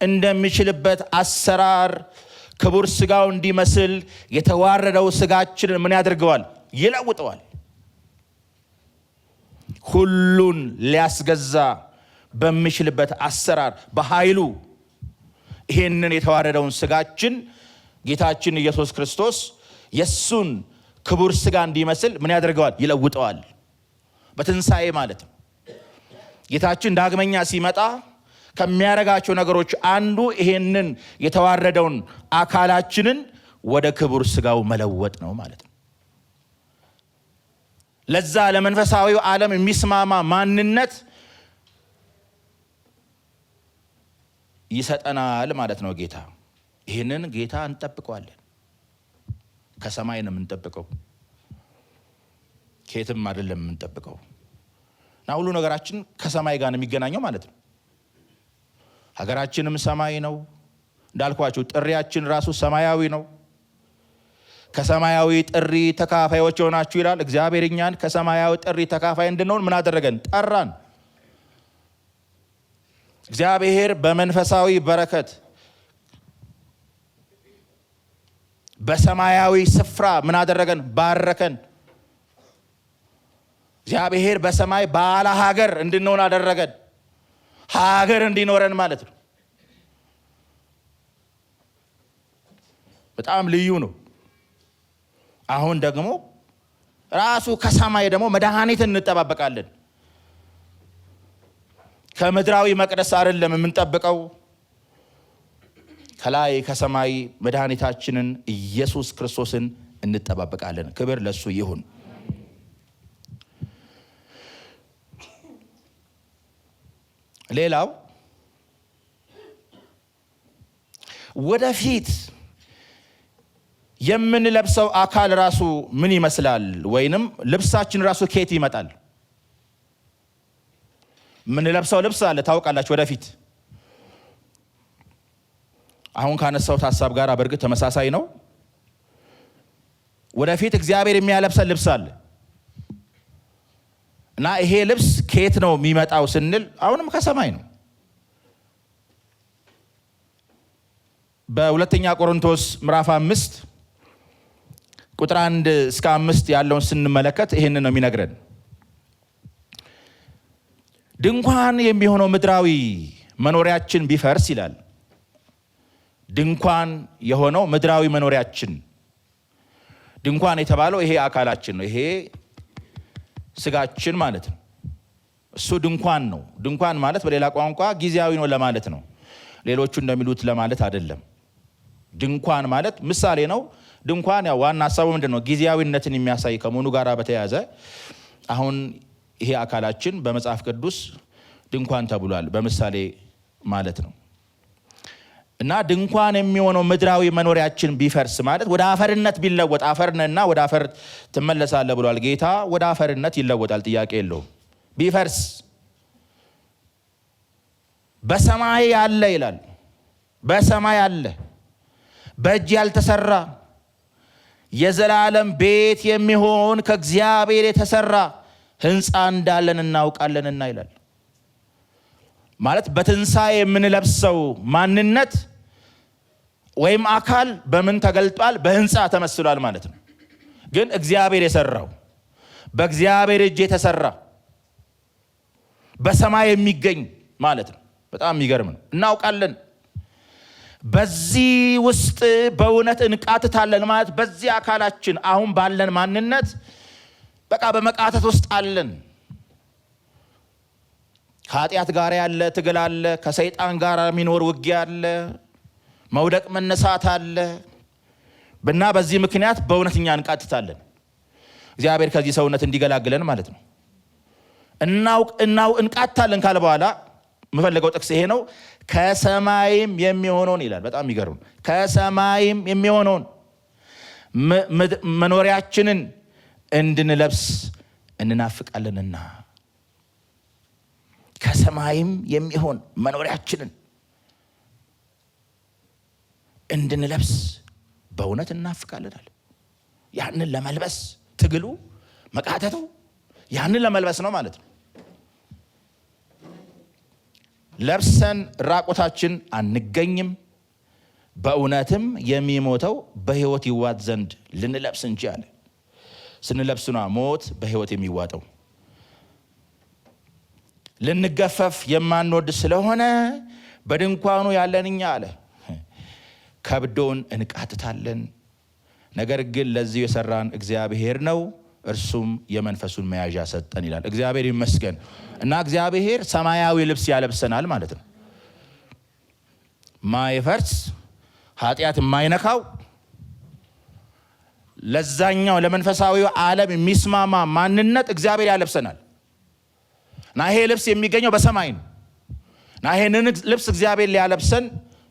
እንደሚችልበት አሰራር ክቡር ሥጋው እንዲመስል የተዋረደው ሥጋችንን ምን ያደርገዋል? ይለውጠዋል። ሁሉን ሊያስገዛ በሚችልበት አሰራር በኃይሉ ይሄንን የተዋረደውን ሥጋችን ጌታችን ኢየሱስ ክርስቶስ የሱን ክቡር ሥጋ እንዲመስል ምን ያደርገዋል? ይለውጠዋል። በትንሣኤ ማለት ነው። ጌታችን ዳግመኛ ሲመጣ ከሚያረጋቸው ነገሮች አንዱ ይሄንን የተዋረደውን አካላችንን ወደ ክቡር ሥጋው መለወጥ ነው ማለት ነው። ለዛ ለመንፈሳዊው ዓለም የሚስማማ ማንነት ይሰጠናል ማለት ነው ጌታ። ይህንን ጌታ እንጠብቀዋለን። ከሰማይ ነው የምንጠብቀው፣ ከየትም አይደለም የምንጠብቀው። እና ሁሉ ነገራችን ከሰማይ ጋር ነው የሚገናኘው ማለት ነው። ሀገራችንም ሰማይ ነው እንዳልኳችሁ፣ ጥሪያችን ራሱ ሰማያዊ ነው። ከሰማያዊ ጥሪ ተካፋዮች ሆናችሁ ይላል እግዚአብሔር። እኛን ከሰማያዊ ጥሪ ተካፋይ እንድንሆን ምን አደረገን? ጠራን። እግዚአብሔር በመንፈሳዊ በረከት በሰማያዊ ስፍራ ምን አደረገን? ባረከን። እግዚአብሔር በሰማይ ባለ ሀገር እንድንሆን አደረገን። ሀገር እንዲኖረን ማለት ነው። በጣም ልዩ ነው። አሁን ደግሞ ራሱ ከሰማይ ደግሞ መድኃኒትን እንጠባበቃለን። ከምድራዊ መቅደስ አይደለም የምንጠብቀው፣ ከላይ ከሰማይ መድኃኒታችንን ኢየሱስ ክርስቶስን እንጠባበቃለን። ክብር ለሱ ይሁን። ሌላው ወደፊት የምንለብሰው አካል ራሱ ምን ይመስላል? ወይንም ልብሳችን ራሱ ከየት ይመጣል? የምንለብሰው ልብስ አለ ታውቃላችሁ። ወደፊት አሁን ካነሳሁት ሐሳብ ጋር በእርግጥ ተመሳሳይ ነው። ወደፊት እግዚአብሔር የሚያለብሰን ልብስ አለ እና ይሄ ልብስ ከየት ነው የሚመጣው ስንል አሁንም ከሰማይ ነው። በሁለተኛ ቆሮንቶስ ምዕራፍ 5 ቁጥር 1 እስከ 5 ያለውን ስንመለከት ይሄንን ነው የሚነግረን። ድንኳን የሚሆነው ምድራዊ መኖሪያችን ቢፈርስ ይላል። ድንኳን የሆነው ምድራዊ መኖሪያችን፣ ድንኳን የተባለው ይሄ አካላችን ነው። ይሄ ስጋችን ማለት ነው። እሱ ድንኳን ነው። ድንኳን ማለት በሌላ ቋንቋ ጊዜያዊ ነው ለማለት ነው። ሌሎቹ እንደሚሉት ለማለት አይደለም። ድንኳን ማለት ምሳሌ ነው። ድንኳን ያው ዋና ሀሳቡ ምንድን ነው? ጊዜያዊነትን የሚያሳይ ከመሆኑ ጋር በተያያዘ አሁን ይሄ አካላችን በመጽሐፍ ቅዱስ ድንኳን ተብሏል፣ በምሳሌ ማለት ነው። እና ድንኳን የሚሆነው ምድራዊ መኖሪያችን ቢፈርስ ማለት ወደ አፈርነት ቢለወጥ፣ አፈርነና ወደ አፈር ትመለሳለህ ብሏል ጌታ። ወደ አፈርነት ይለወጣል፣ ጥያቄ የለውም። ቢፈርስ በሰማይ ያለ ይላል። በሰማይ አለ በእጅ ያልተሰራ የዘላለም ቤት የሚሆን ከእግዚአብሔር የተሰራ ሕንፃ እንዳለን እናውቃለንና ይላል። ማለት በትንሣኤ የምንለብሰው ማንነት ወይም አካል በምን ተገልጧል? በሕንፃ ተመስሏል ማለት ነው። ግን እግዚአብሔር የሰራው በእግዚአብሔር እጅ የተሰራ በሰማይ የሚገኝ ማለት ነው። በጣም የሚገርም ነው። እናውቃለን። በዚህ ውስጥ በእውነት እንቃትታለን ማለት በዚህ አካላችን አሁን ባለን ማንነት በቃ በመቃተት ውስጥ አለን። ከኃጢአት ጋር ያለ ትግል አለ። ከሰይጣን ጋር የሚኖር ውጊያ አለ። መውደቅ መነሳት አለ እና በዚህ ምክንያት በእውነት እኛ እንቃትታለን። እግዚአብሔር ከዚህ ሰውነት እንዲገላግለን ማለት ነው። እንቃትታለን ካለ በኋላ የምፈልገው ጥቅስ ይሄ ነው። ከሰማይም የሚሆነውን ይላል። በጣም የሚገርም። ከሰማይም የሚሆነውን መኖሪያችንን እንድንለብስ እንናፍቃለንና ከሰማይም የሚሆን መኖሪያችንን እንድንለብስ በእውነት እናፍቃለናል። ያንን ለመልበስ ትግሉ መቃተቱ ያንን ለመልበስ ነው ማለት ነው። ለብሰን ራቆታችን አንገኝም። በእውነትም የሚሞተው በሕይወት ይዋጥ ዘንድ ልንለብስ እንጂ አለ። ስንለብስ ነው ሞት በሕይወት የሚዋጠው። ልንገፈፍ የማንወድ ስለሆነ በድንኳኑ ያለን እኛ አለ ከብዶን እንቃትታለን። ነገር ግን ለዚህ የሰራን እግዚአብሔር ነው፣ እርሱም የመንፈሱን መያዣ ሰጠን ይላል። እግዚአብሔር ይመስገን። እና እግዚአብሔር ሰማያዊ ልብስ ያለብሰናል ማለት ነው። ማይፈርስ ኃጢአት የማይነካው ለዛኛው ለመንፈሳዊ ዓለም የሚስማማ ማንነት እግዚአብሔር ያለብሰናል። እና ይሄ ልብስ የሚገኘው በሰማይ ነው። እና ይሄንን ልብስ እግዚአብሔር ሊያለብሰን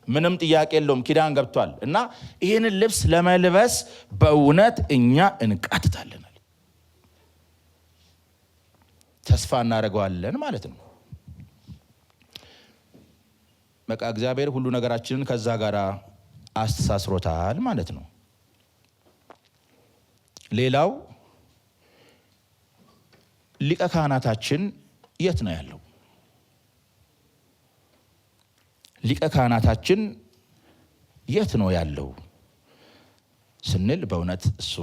ምንም ጥያቄ የለውም፣ ኪዳን ገብቷል። እና ይህንን ልብስ ለመልበስ በእውነት እኛ እንቃትታለናል፣ ተስፋ እናደርገዋለን ማለት ነው። በቃ እግዚአብሔር ሁሉ ነገራችንን ከዛ ጋር አስተሳስሮታል ማለት ነው። ሌላው ሊቀ ካህናታችን የት ነው ያለው? ሊቀ ካህናታችን የት ነው ያለው ስንል በእውነት እሱ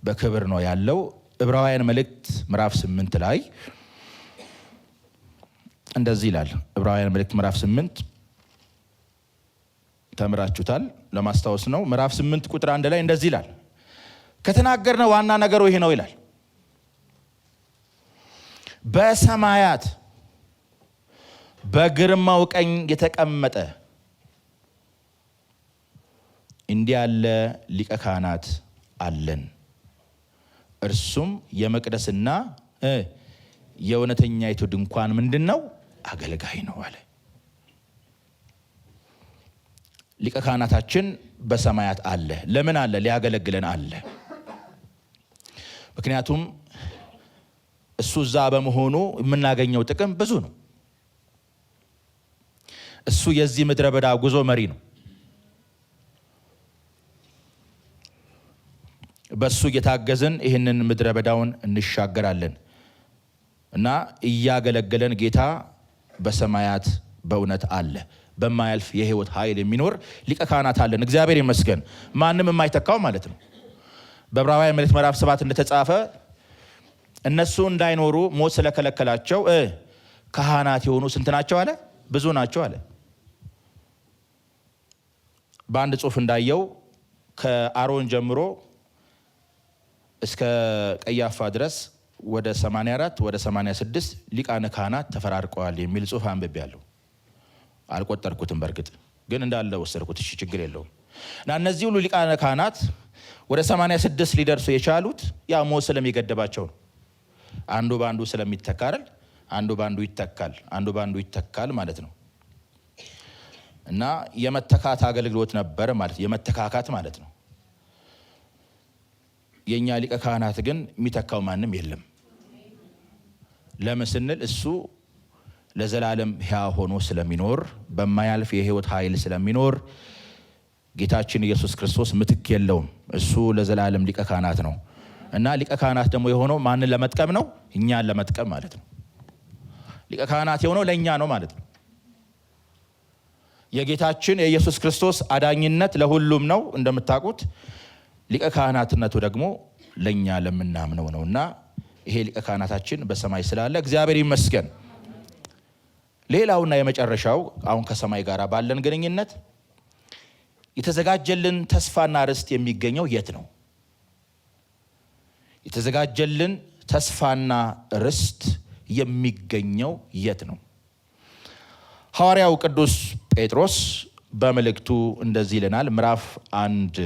በክብር ነው ያለው። ዕብራውያን መልእክት ምዕራፍ 8 ላይ እንደዚህ ይላል። ዕብራውያን መልእክት ምዕራፍ 8 ተምራችሁታል፣ ለማስታወስ ነው። ምዕራፍ 8 ቁጥር 1 ላይ እንደዚህ ይላል። ከተናገርነው ዋና ነገሩ ይሄ ነው ይላል። በሰማያት በግርማው ቀኝ የተቀመጠ እንዲህ ያለ ሊቀ ካህናት አለን፣ እርሱም የመቅደስና የእውነተኛይቱ ድንኳን ምንድን ነው? አገልጋይ ነው አለ። ሊቀ ካህናታችን በሰማያት አለ። ለምን አለ? ሊያገለግለን አለ። ምክንያቱም እሱ እዛ በመሆኑ የምናገኘው ጥቅም ብዙ ነው። እሱ የዚህ ምድረ በዳ ጉዞ መሪ ነው። በሱ እየታገዝን ይህንን ምድረ በዳውን እንሻገራለን እና እያገለገለን ጌታ በሰማያት በእውነት አለ። በማያልፍ የህይወት ኃይል የሚኖር ሊቀ ካህናት አለን። እግዚአብሔር ይመስገን። ማንም የማይተካው ማለት ነው። በዕብራውያን መልእክት ምዕራፍ 7 እንደተጻፈ እነሱ እንዳይኖሩ ሞት ስለከለከላቸው ካህናት የሆኑ ስንት ናቸው አለ? ብዙ ናቸው አለ። በአንድ ጽሑፍ እንዳየው ከአሮን ጀምሮ እስከ ቀያፋ ድረስ ወደ 84 ወደ 86 ሊቃነ ካህናት ተፈራርቀዋል የሚል ጽሑፍ አንብቤያለሁ። አልቆጠርኩትም፣ በእርግጥ ግን እንዳለ ወሰድኩት። እሺ ችግር የለውም። እና እነዚህ ሁሉ ሊቃነ ካህናት ወደ 86 ሊደርሱ የቻሉት ያ ሞት ስለሚገደባቸው ነው። አንዱ በአንዱ ስለሚተካ አይደል? አንዱ በአንዱ ይተካል፣ አንዱ በአንዱ ይተካል ማለት ነው። እና የመተካት አገልግሎት ነበር ማለት የመተካካት ማለት ነው። የኛ ሊቀ ካህናት ግን የሚተካው ማንም የለም። ለምን ስንል እሱ ለዘላለም ሕያው ሆኖ ስለሚኖር በማያልፍ የህይወት ኃይል ስለሚኖር ጌታችን ኢየሱስ ክርስቶስ ምትክ የለውም። እሱ ለዘላለም ሊቀ ካህናት ነው። እና ሊቀ ካህናት ደግሞ የሆነው ማንን ለመጥቀም ነው? እኛን ለመጥቀም ማለት ነው። ሊቀ ካህናት የሆነው ለእኛ ነው ማለት ነው። የጌታችን የኢየሱስ ክርስቶስ አዳኝነት ለሁሉም ነው እንደምታውቁት። ሊቀ ካህናትነቱ ደግሞ ለእኛ ለምናምነው ነው። እና ይሄ ሊቀ ካህናታችን በሰማይ ስላለ እግዚአብሔር ይመስገን። ሌላውና የመጨረሻው አሁን ከሰማይ ጋር ባለን ግንኙነት የተዘጋጀልን ተስፋና ርስት የሚገኘው የት ነው? የተዘጋጀልን ተስፋና ርስት የሚገኘው የት ነው? ሐዋርያው ቅዱስ ጴጥሮስ በመልእክቱ እንደዚህ ይለናል። ምዕራፍ 1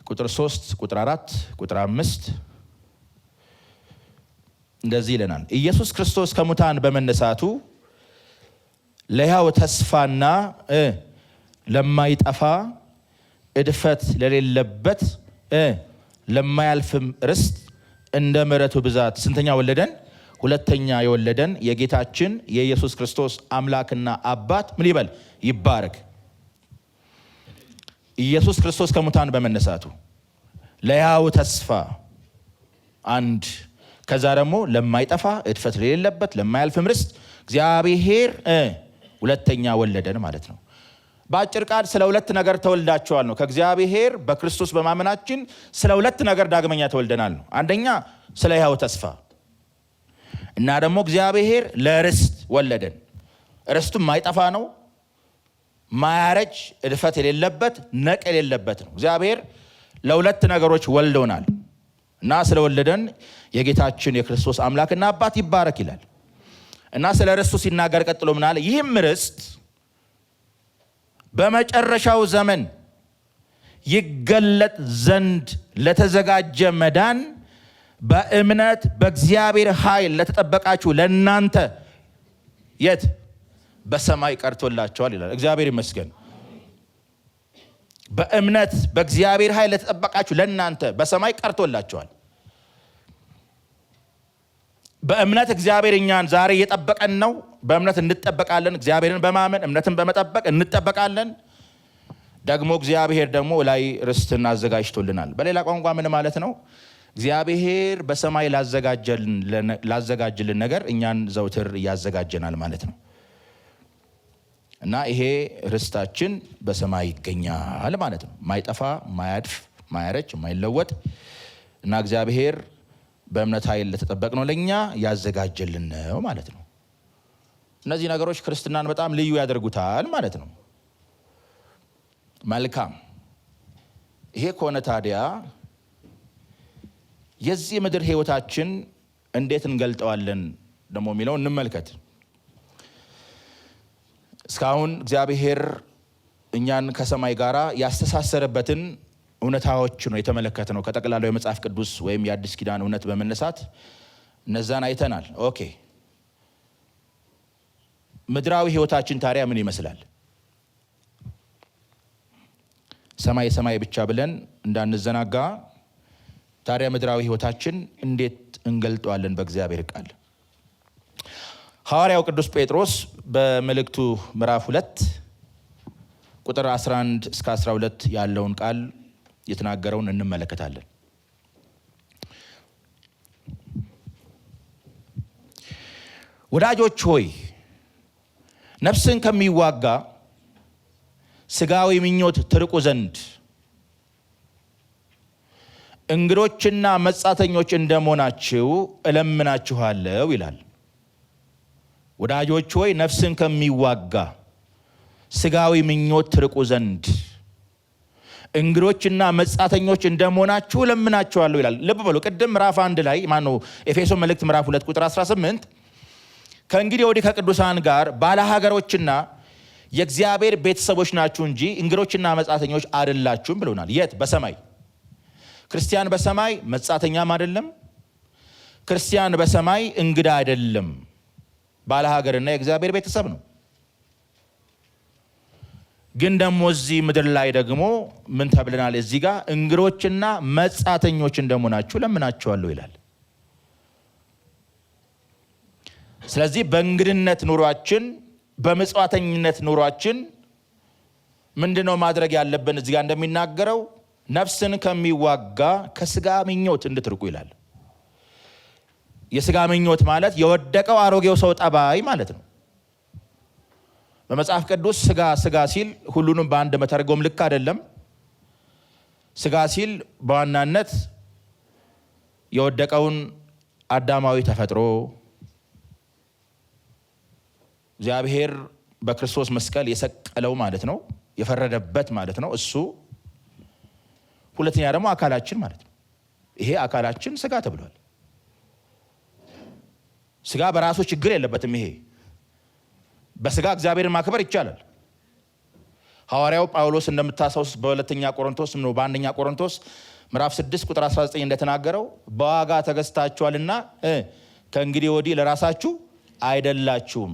ቁጥር 3 ቁጥር 4 ቁጥር 5 እንደዚህ ይለናል። ኢየሱስ ክርስቶስ ከሙታን በመነሳቱ ለሕያው ተስፋና ለማይጠፋ እድፈት ለሌለበት ለማያልፍም ርስት እንደ ምሕረቱ ብዛት ስንተኛ ወለደን? ሁለተኛ የወለደን የጌታችን የኢየሱስ ክርስቶስ አምላክና አባት ምን ይበል? ይባረክ። ኢየሱስ ክርስቶስ ከሙታን በመነሳቱ ለሕያው ተስፋ አንድ፣ ከዛ ደግሞ ለማይጠፋ እድፈት ለሌለበት ለማያልፍም ርስት እግዚአብሔር ሁለተኛ ወለደን ማለት ነው። በአጭር ቃል ስለ ሁለት ነገር ተወልዳችኋል ነው። ከእግዚአብሔር በክርስቶስ በማመናችን ስለ ሁለት ነገር ዳግመኛ ተወልደናል ነው። አንደኛ ስለ ሕያው ተስፋ እና ደግሞ እግዚአብሔር ለርስት ወለደን። ርስቱም ማይጠፋ ነው፣ ማያረጅ፣ እድፈት የሌለበት፣ ነቅ የሌለበት ነው። እግዚአብሔር ለሁለት ነገሮች ወልዶናል እና ስለወለደን የጌታችን የክርስቶስ አምላክና አባት ይባረክ ይላል እና ስለ ርስቱ ሲናገር ቀጥሎ ምን አለ? ይህም ርስት በመጨረሻው ዘመን ይገለጥ ዘንድ ለተዘጋጀ መዳን በእምነት በእግዚአብሔር ኃይል ለተጠበቃችሁ ለእናንተ የት? በሰማይ ቀርቶላቸዋል ይላል። እግዚአብሔር ይመስገን። በእምነት በእግዚአብሔር ኃይል ለተጠበቃችሁ ለእናንተ በሰማይ ቀርቶላቸዋል። በእምነት እግዚአብሔር እኛን ዛሬ እየጠበቀን ነው። በእምነት እንጠበቃለን። እግዚአብሔርን በማመን እምነትን በመጠበቅ እንጠበቃለን። ደግሞ እግዚአብሔር ደግሞ ላይ ርስትን አዘጋጅቶልናል። በሌላ ቋንቋ ምን ማለት ነው? እግዚአብሔር በሰማይ ላዘጋጅልን ነገር እኛን ዘውትር ያዘጋጀናል ማለት ነው እና ይሄ ርስታችን በሰማይ ይገኛል ማለት ነው። ማይጠፋ፣ ማያድፍ፣ ማያረጅ፣ ማይለወጥ እና እግዚአብሔር በእምነት ኃይል ለተጠበቅነው ለእኛ ያዘጋጀልን ነው ማለት ነው። እነዚህ ነገሮች ክርስትናን በጣም ልዩ ያደርጉታል ማለት ነው። መልካም። ይሄ ከሆነ ታዲያ የዚህ ምድር ህይወታችን እንዴት እንገልጠዋለን ደግሞ የሚለው እንመልከት። እስካሁን እግዚአብሔር እኛን ከሰማይ ጋር ያስተሳሰረበትን እውነታዎች ነው የተመለከትነው። ከጠቅላላው የመጽሐፍ ቅዱስ ወይም የአዲስ ኪዳን እውነት በመነሳት እነዛን አይተናል። ኦኬ፣ ምድራዊ ህይወታችን ታዲያ ምን ይመስላል? ሰማይ ሰማይ ብቻ ብለን እንዳንዘናጋ ታዲያ ምድራዊ ህይወታችን እንዴት እንገልጠዋለን በእግዚአብሔር ቃል? ሐዋርያው ቅዱስ ጴጥሮስ በመልእክቱ ምዕራፍ 2 ቁጥር 11 እስከ 12 ያለውን ቃል የተናገረውን እንመለከታለን። ወዳጆች ሆይ ነፍስን ከሚዋጋ ስጋዊ ምኞት ትርቁ ዘንድ እንግዶችና መጻተኞች እንደመሆናችሁ እለምናችኋለሁ ይላል። ወዳጆች ሆይ ነፍስን ከሚዋጋ ስጋዊ ምኞት ትርቁ ዘንድ እንግዶችና መጻተኞች እንደመሆናችሁ እለምናችኋለሁ ይላል። ልብ በሉ፣ ቅድም ምዕራፍ 1 ላይ ኤፌሶን መልእክት ምዕራፍ 2 ቁጥር 18 ከእንግዲህ ወዲህ ከቅዱሳን ጋር ባለሀገሮችና የእግዚአብሔር ቤተሰቦች ናችሁ እንጂ እንግዶችና መጻተኞች አይደላችሁም ብሎናል። የት? በሰማይ። ክርስቲያን በሰማይ መጻተኛም አይደለም። ክርስቲያን በሰማይ እንግዳ አይደለም። ባለሀገርና የእግዚአብሔር ቤተሰብ ነው። ግን ደግሞ እዚህ ምድር ላይ ደግሞ ምን ተብለናል? እዚህ ጋር እንግዶችና መጻተኞች እንደመሆናችሁ ለምናችኋለሁ ይላል። ስለዚህ በእንግድነት ኑሯችን፣ በመጻተኝነት ኑሯችን ምንድነው ማድረግ ያለብን? እዚህ ጋር እንደሚናገረው ነፍስን ከሚዋጋ ከስጋ ምኞት እንድትርቁ ይላል። የስጋ ምኞት ማለት የወደቀው አሮጌው ሰው ጠባይ ማለት ነው። በመጽሐፍ ቅዱስ ስጋ ሲል ሁሉንም በአንድ መተርጎም ልክ አይደለም። ስጋ ሲል በዋናነት የወደቀውን አዳማዊ ተፈጥሮ እግዚአብሔር በክርስቶስ መስቀል የሰቀለው ማለት ነው፣ የፈረደበት ማለት ነው እሱ። ሁለተኛ ደግሞ አካላችን ማለት ነው። ይሄ አካላችን ስጋ ተብሏል። ስጋ በራሱ ችግር የለበትም። ይሄ በስጋ እግዚአብሔርን ማክበር ይቻላል። ሐዋርያው ጳውሎስ እንደምታስታውስ በአንደኛ ቆሮንቶስ ምዕራፍ 6 ቁጥር 19 እንደተናገረው በዋጋ ተገዝታችኋልና ከእንግዲህ ወዲህ ለራሳችሁ አይደላችሁም፣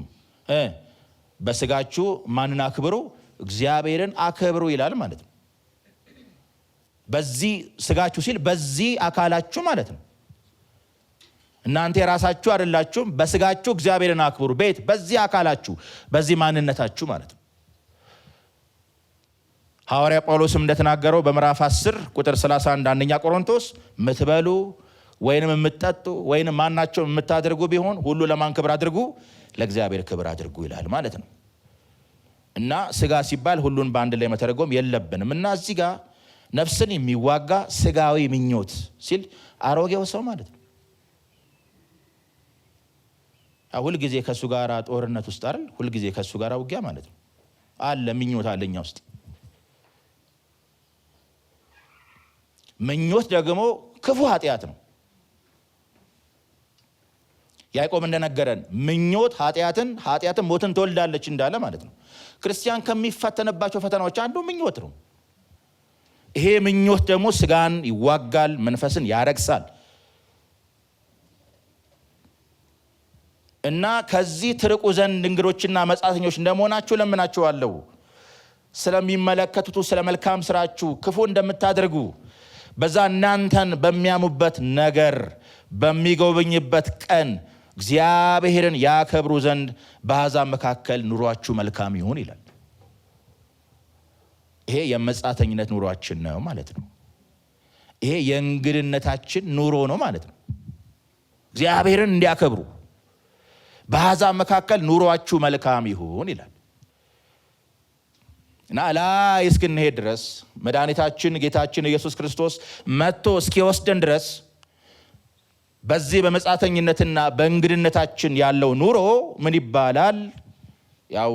በስጋችሁ ማንን አክብሩ? እግዚአብሔርን አክብሩ ይላል ማለት ነው። በዚህ ስጋችሁ ሲል በዚህ አካላችሁ ማለት ነው። እናንተ የራሳችሁ አይደላችሁም፣ በስጋችሁ እግዚአብሔርን አክብሩ። ቤት በዚህ አካላችሁ፣ በዚህ ማንነታችሁ ማለት ነው። ሐዋርያ ጳውሎስም እንደተናገረው በምዕራፍ 10 ቁጥር 31 አንደኛ ቆሮንቶስ ምትበሉ ወይንም የምትጠጡ ወይንም ማናቸው የምታደርጉ ቢሆን ሁሉ ለማን ክብር አድርጉ? ለእግዚአብሔር ክብር አድርጉ ይላል ማለት ነው። እና ስጋ ሲባል ሁሉን በአንድ ላይ መተረጎም የለብንም። እና እዚህ ጋር ነፍስን የሚዋጋ ስጋዊ ምኞት ሲል አሮጌው ሰው ማለት ነው። ሁል ጊዜ ከሱ ጋር ጦርነት ውስጥ አይደል? ሁል ጊዜ ከሱ ጋር ውጊያ ማለት ነው። አለ ምኞት አለኛ ውስጥ። ምኞት ደግሞ ክፉ ኃጢአት ነው። ያዕቆብ እንደነገረን ምኞት ኃጢአትን ሞትን ትወልዳለች እንዳለ ማለት ነው። ክርስቲያን ከሚፈተንባቸው ፈተናዎች አንዱ ምኞት ነው። ይሄ ምኞት ደግሞ ስጋን ይዋጋል፣ መንፈስን ያረክሳል። እና ከዚህ ትርቁ ዘንድ እንግዶችና መጻተኞች እንደመሆናችሁ ለምናችኋለሁ። ስለሚመለከቱት ስለ መልካም ስራችሁ ክፉ እንደምታደርጉ በዛ እናንተን በሚያሙበት ነገር በሚጎበኝበት ቀን እግዚአብሔርን ያከብሩ ዘንድ በአሕዛብ መካከል ኑሯችሁ መልካም ይሁን ይላል። ይሄ የመጻተኝነት ኑሯችን ነው ማለት ነው። ይሄ የእንግድነታችን ኑሮ ነው ማለት ነው። እግዚአብሔርን እንዲያከብሩ በአሕዛብ መካከል ኑሯችሁ መልካም ይሁን ይላል። እና ላይ እስክንሄድ ድረስ መድኃኒታችን ጌታችን ኢየሱስ ክርስቶስ መጥቶ እስኪወስደን ድረስ በዚህ በመጻተኝነትና በእንግድነታችን ያለው ኑሮ ምን ይባላል? ያው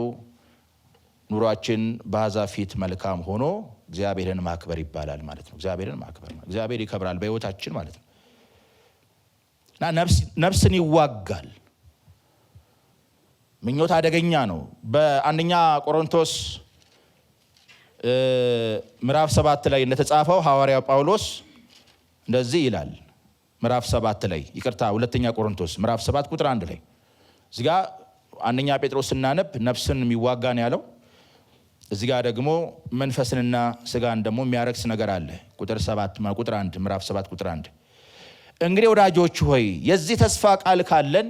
ኑሯችን በአሕዛብ ፊት መልካም ሆኖ እግዚአብሔርን ማክበር ይባላል ማለት ነው። እግዚአብሔርን ማክበር ነው። እግዚአብሔር ይከብራል በሕይወታችን ማለት ነው። እና ነፍስን ይዋጋል። ምኞት አደገኛ ነው። በአንደኛ ቆሮንቶስ ምዕራፍ 7 ላይ እንደተጻፈው ሐዋርያው ጳውሎስ እንደዚህ ይላል። ምዕራፍ 7 ላይ ሁለተኛ ቆሮንቶስ ምዕራፍ 7 ቁጥር 1 ላይ እዚህ ጋር አንደኛ ጴጥሮስ ስናነብ ነፍስን የሚዋጋ ነው ያለው። እዚህ ጋር ደግሞ መንፈስንና ስጋን ደግሞ የሚያረክስ ነገር አለ። ቁጥር 1 ምዕራፍ 7 ቁጥር 1 እንግዲህ ወዳጆች ሆይ የዚህ ተስፋ ቃል ካለን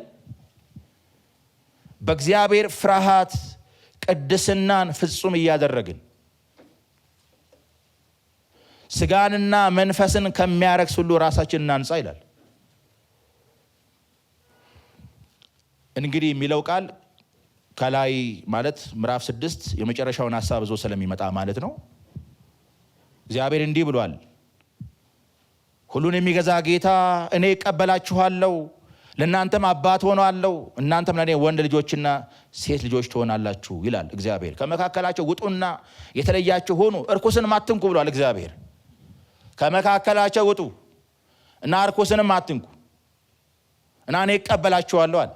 በእግዚአብሔር ፍርሃት ቅድስናን ፍጹም እያደረግን ስጋንና መንፈስን ከሚያረክስ ሁሉ ራሳችንን እናንጻ ይላል። እንግዲህ የሚለው ቃል ከላይ ማለት ምዕራፍ 6 የመጨረሻውን ሐሳብ ይዞ ስለሚመጣ ማለት ነው። እግዚአብሔር እንዲህ ብሏል፣ ሁሉን የሚገዛ ጌታ እኔ እቀበላችኋለሁ፣ ለእናንተም አባት ሆናለሁ፣ እናንተም ለእኔ ወንድ ልጆችና ሴት ልጆች ትሆናላችሁ ይላል እግዚአብሔር። ከመካከላቸው ውጡና የተለያችሁ ሁኑ፣ እርኩስንም አትንኩ ብሏል እግዚአብሔር። ከመካከላቸው ውጡ እና እርኩስንም አትንኩ እና እኔ እቀበላችኋለሁ አለ።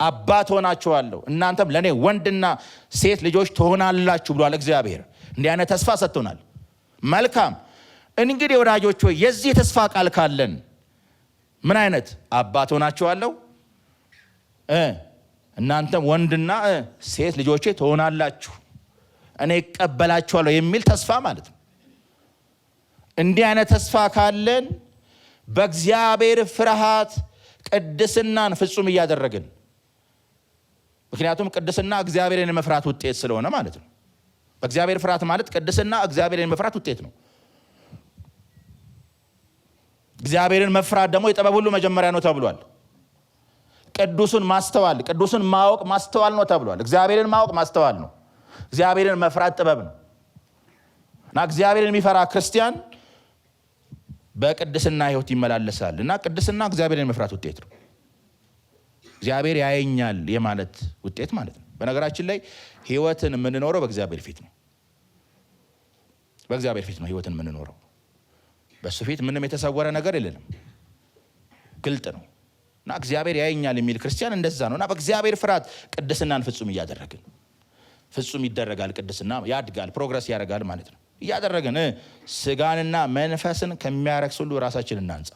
አባት ሆናችኋለሁ፣ እናንተም ለእኔ ወንድና ሴት ልጆች ትሆናላችሁ ብሏል እግዚአብሔር። እንዲህ አይነት ተስፋ ሰጥቶናል። መልካም እንግዲህ ወዳጆች ሆይ የዚህ ተስፋ ቃል ካለን ምን አይነት አባት ሆናችኋለሁ፣ እናንተም ወንድና ሴት ልጆቼ ትሆናላችሁ፣ እኔ እቀበላችኋለሁ የሚል ተስፋ ማለት ነው። እንዲህ አይነት ተስፋ ካለን በእግዚአብሔር ፍርሃት ቅድስናን ፍጹም እያደረግን፣ ምክንያቱም ቅድስና እግዚአብሔርን የመፍራት ውጤት ስለሆነ ማለት ነው። በእግዚአብሔር ፍርሃት ማለት ቅድስና እግዚአብሔርን የመፍራት ውጤት ነው። እግዚአብሔርን መፍራት ደግሞ የጥበብ ሁሉ መጀመሪያ ነው ተብሏል። ቅዱሱን ማስተዋል፣ ቅዱሱን ማወቅ ማስተዋል ነው ተብሏል። እግዚአብሔርን ማወቅ ማስተዋል ነው። እግዚአብሔርን መፍራት ጥበብ ነው። እና እግዚአብሔርን የሚፈራ ክርስቲያን በቅድስና ሕይወት ይመላለሳል። እና ቅድስና እግዚአብሔርን መፍራት ውጤት ነው። እግዚአብሔር ያየኛል የማለት ውጤት ማለት ነው። በነገራችን ላይ ሕይወትን የምንኖረው በእግዚአብሔር ፊት ነው። በእግዚአብሔር ፊት ነው ሕይወትን የምንኖረው። በሱ ፊት ምንም የተሰወረ ነገር የለንም፣ ግልጥ ነው። እና እግዚአብሔር ያየኛል የሚል ክርስቲያን እንደዛ ነው። እና በእግዚአብሔር ፍርሃት ቅድስናን ፍጹም እያደረግን፣ ፍጹም ይደረጋል፣ ቅድስና ያድጋል፣ ፕሮግረስ ያደርጋል ማለት ነው። እያደረግን ስጋንና መንፈስን ከሚያረክስ ሁሉ ራሳችንን እናንጻ።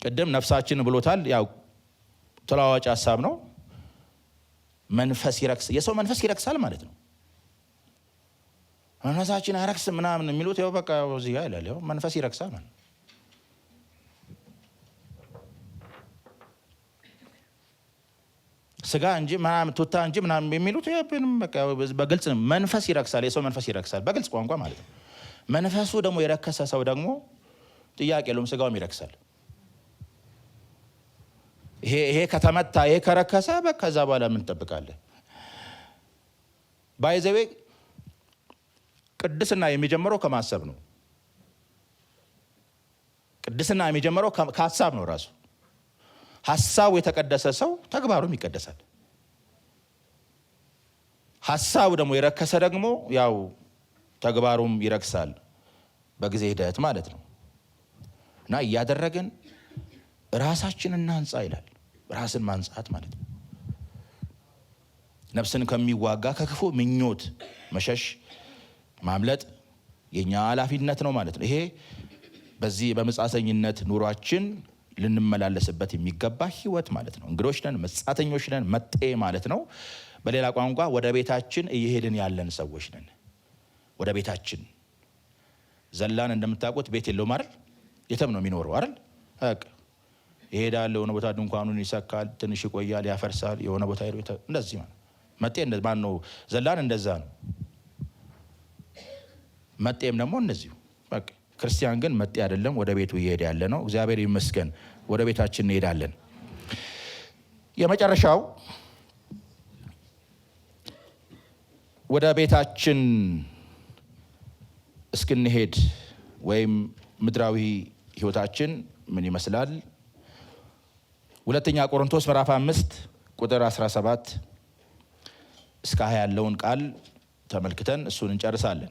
ቅድም ነፍሳችን ብሎታል። ያው ተለዋዋጭ ሀሳብ ነው። መንፈስ ይረክስ፣ የሰው መንፈስ ይረክሳል ማለት ነው። መንፈሳችን አይረክስም ምናምን የሚሉት ያው በቃ እዚህ ጋር ይላል። ያው መንፈስ ይረክሳል ማለት ስጋ እንጂ ምናምን ቱታ እንጂ ምናምን የሚሉት በቃ በግልጽ መንፈስ ይረክሳል። የሰው መንፈስ ይረክሳል በግልጽ ቋንቋ ማለት ነው። መንፈሱ ደግሞ የረከሰ ሰው ደግሞ ጥያቄ የለውም፣ ስጋውም ይረክሳል። ይሄ ከተመታ ይሄ ከረከሰ ከዛ በኋላ ምን ትጠብቃለህ? ባይዘዌ ቅድስና የሚጀምረው ከማሰብ ነው። ቅድስና የሚጀምረው ከሀሳብ ነው ራሱ። ሀሳቡ የተቀደሰ ሰው ተግባሩም ይቀደሳል። ሀሳቡ ደግሞ የረከሰ ደግሞ ያው ተግባሩም ይረክሳል በጊዜ ሂደት ማለት ነው። እና እያደረግን ራሳችንን እናንጻ ይላል። ራስን ማንጻት ማለት ነው ነፍስን ከሚዋጋ ከክፉ ምኞት መሸሽ ማምለጥ የኛ ኃላፊነት ነው ማለት ነው። ይሄ በዚህ በመጻተኝነት ኑሯችን ልንመላለስበት የሚገባ ህይወት ማለት ነው። እንግዶች ነን፣ መጻተኞች ነን፣ መጤ ማለት ነው። በሌላ ቋንቋ ወደ ቤታችን እየሄድን ያለን ሰዎች ነን። ወደ ቤታችን ዘላን እንደምታውቁት ቤት የለውም አይደል? የትም ነው የሚኖረው አይደል? በቃ ይሄዳል፣ የሆነ ቦታ ድንኳኑን ይሰካል፣ ትንሽ ይቆያል፣ ያፈርሳል፣ የሆነ ቦታ ሄዶ እንደዚህ ማለት መጤ ማን ነው? ዘላን እንደዛ ነው። መጤም ደግሞ እንደዚሁ በቃ። ክርስቲያን ግን መጤ አይደለም፣ ወደ ቤቱ እየሄደ ያለ ነው። እግዚአብሔር ይመስገን ወደ ቤታችን እንሄዳለን። የመጨረሻው ወደ ቤታችን እስክንሄድ ወይም ምድራዊ ህይወታችን ምን ይመስላል? ሁለተኛ ቆሮንቶስ ምዕራፍ 5 ቁጥር 17 እስከ 20 ያለውን ቃል ተመልክተን እሱን እንጨርሳለን።